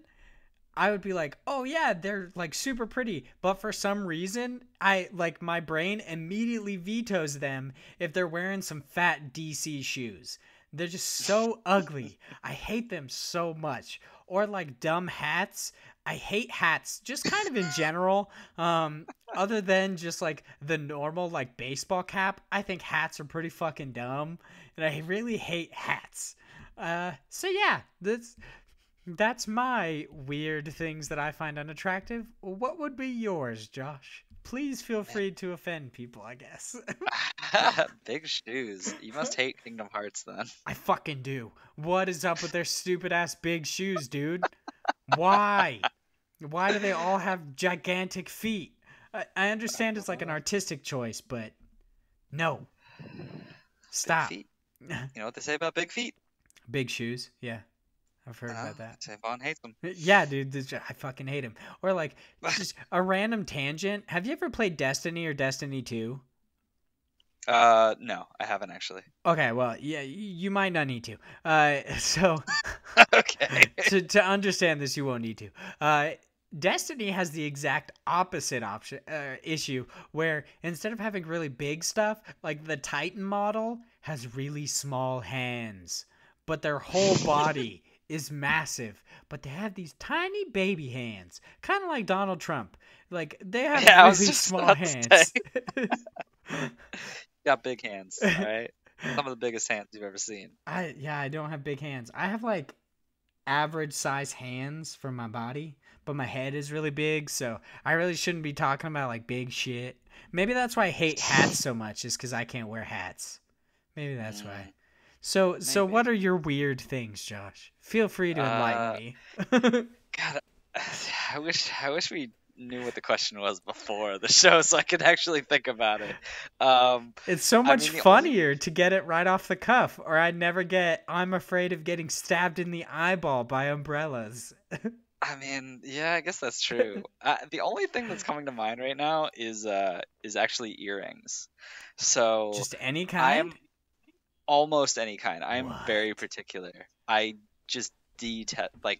I would be like, oh yeah, they're like super pretty. But for some reason, my brain immediately vetoes them if they're wearing some fat DC shoes. They're just so ugly. I hate them so much. Or like dumb hats. I hate hats, just kind of in general. Other than just like the normal like baseball cap, I think hats are pretty fucking dumb, and I really hate hats. So yeah, that's my weird things that I find unattractive. What would be yours, Josh? Please feel free to offend people, I guess. Big shoes. You must hate Kingdom Hearts then. I fucking do. What is up with their stupid ass big shoes, dude? Why? Why do they all have gigantic feet? I understand it's like an artistic choice, but no. Stop. Big feet. You know what they say about big feet? Big shoes, yeah. I've heard about that. Vaughn hates them. Yeah, dude, I fucking hate him. Or like, just a random tangent. Have you ever played Destiny or Destiny 2? No, I haven't actually. Okay, well, yeah, you might not need to. So, okay. to understand this, you won't need to. Destiny has the exact opposite issue, where instead of having really big stuff, like the Titan model has really small hands, but their whole body is massive. But they have these tiny baby hands, kind of like Donald Trump. Like, they have really small hands. Got big hands, all right? Some of the biggest hands you've ever seen. I don't have big hands. I have like average size hands for my body, but my head is really big, so I really shouldn't be talking about like big shit. Maybe that's why I hate hats so much, is because I can't wear hats. Maybe that's why. So what are your weird things, Josh? Feel free to enlighten me. God, I wish we knew what the question was before the show so I could actually think about it. It's so much funnier to get it right off the cuff, or I'd never get I'm afraid of getting stabbed in the eyeball by umbrellas. I mean, yeah, I guess that's true. The only thing that's coming to mind right now is actually earrings. So just any kind? Almost any kind. I am very particular. I just detest, like,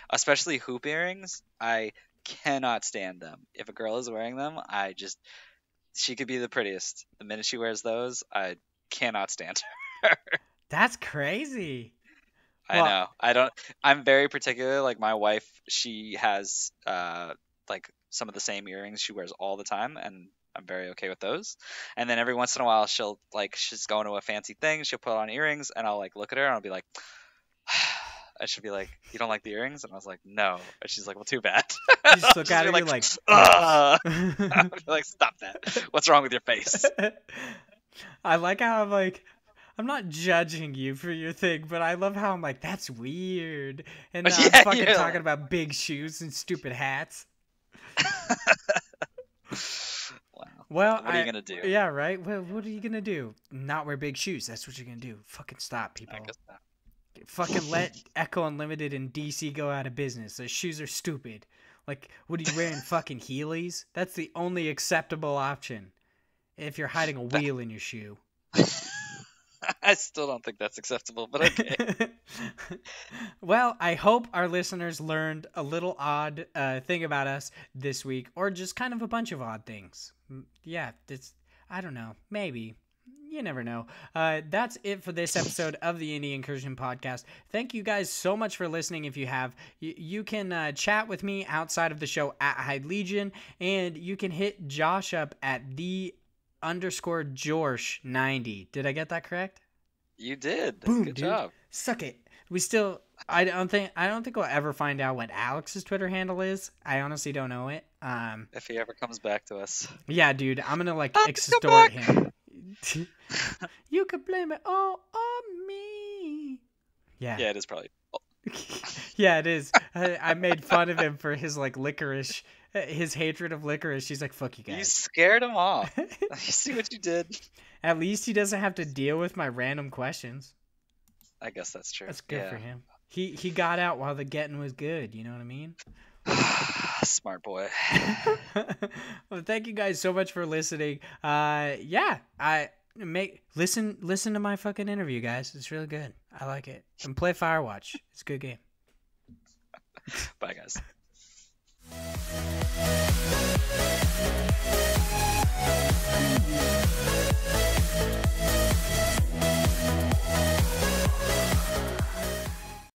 especially hoop earrings. I cannot stand them. If a girl is wearing them, she could be the prettiest. The minute she wears those, I cannot stand her. That's crazy. I know. I'm very particular. Like, my wife, she has like some of the same earrings she wears all the time, and I'm very okay with those. And then every once in a while, she's going to a fancy thing, she'll put on earrings, and I'll like look at her and I'll be like, and she'll be like, "You don't like the earrings?" And I was like, "No." And she's like, "Well, too bad." You just look at her, you're like, I'll be like, "Stop that! What's wrong with your face?" I like how I'm not judging you for your thing, but I love how I'm like, that's weird. And now I'm fucking talking about big shoes and stupid hats. Wow. Well, what are you gonna do? Yeah, right. Well, what are you gonna do? Not wear big shoes. That's what you're gonna do. Fucking stop, people. Fucking let Echo Unlimited and DC go out of business. Those shoes are stupid. Like, what are you wearing? Fucking Heelys? That's the only acceptable option. If you're hiding a wheel in your shoe. I still don't think that's acceptable, but okay. Well, I hope our listeners learned a little odd thing about us this week, or just kind of a bunch of odd things. Yeah, I don't know. Maybe you never know. That's it for this episode of the Indie Incursion Podcast. Thank you guys so much for listening. If you have, you can chat with me outside of the show at Hyde Legion, and you can hit Josh up at _Jorsh90. Did I get that correct? You did. Boom, Good dude. job. Suck it. We still. I don't think we'll ever find out what Alex's Twitter handle is. I honestly don't know it. If he ever comes back to us. Yeah, dude, I'm gonna like Come extort back. him. You could blame it all on me. Yeah. Yeah, it is probably. Yeah, it is. I made fun of him for his like licorice, his hatred of licorice. He's like, fuck you You guys. scared him off. You see what you did? At least he doesn't have to deal with my random questions. I guess that's true. That's good for him. He got out while the getting was good. You know what I mean? Smart boy. Well, thank you guys so much for listening. Listen to my fucking interview, guys. It's really good. I like it. And play Firewatch. It's a good game. Bye, guys.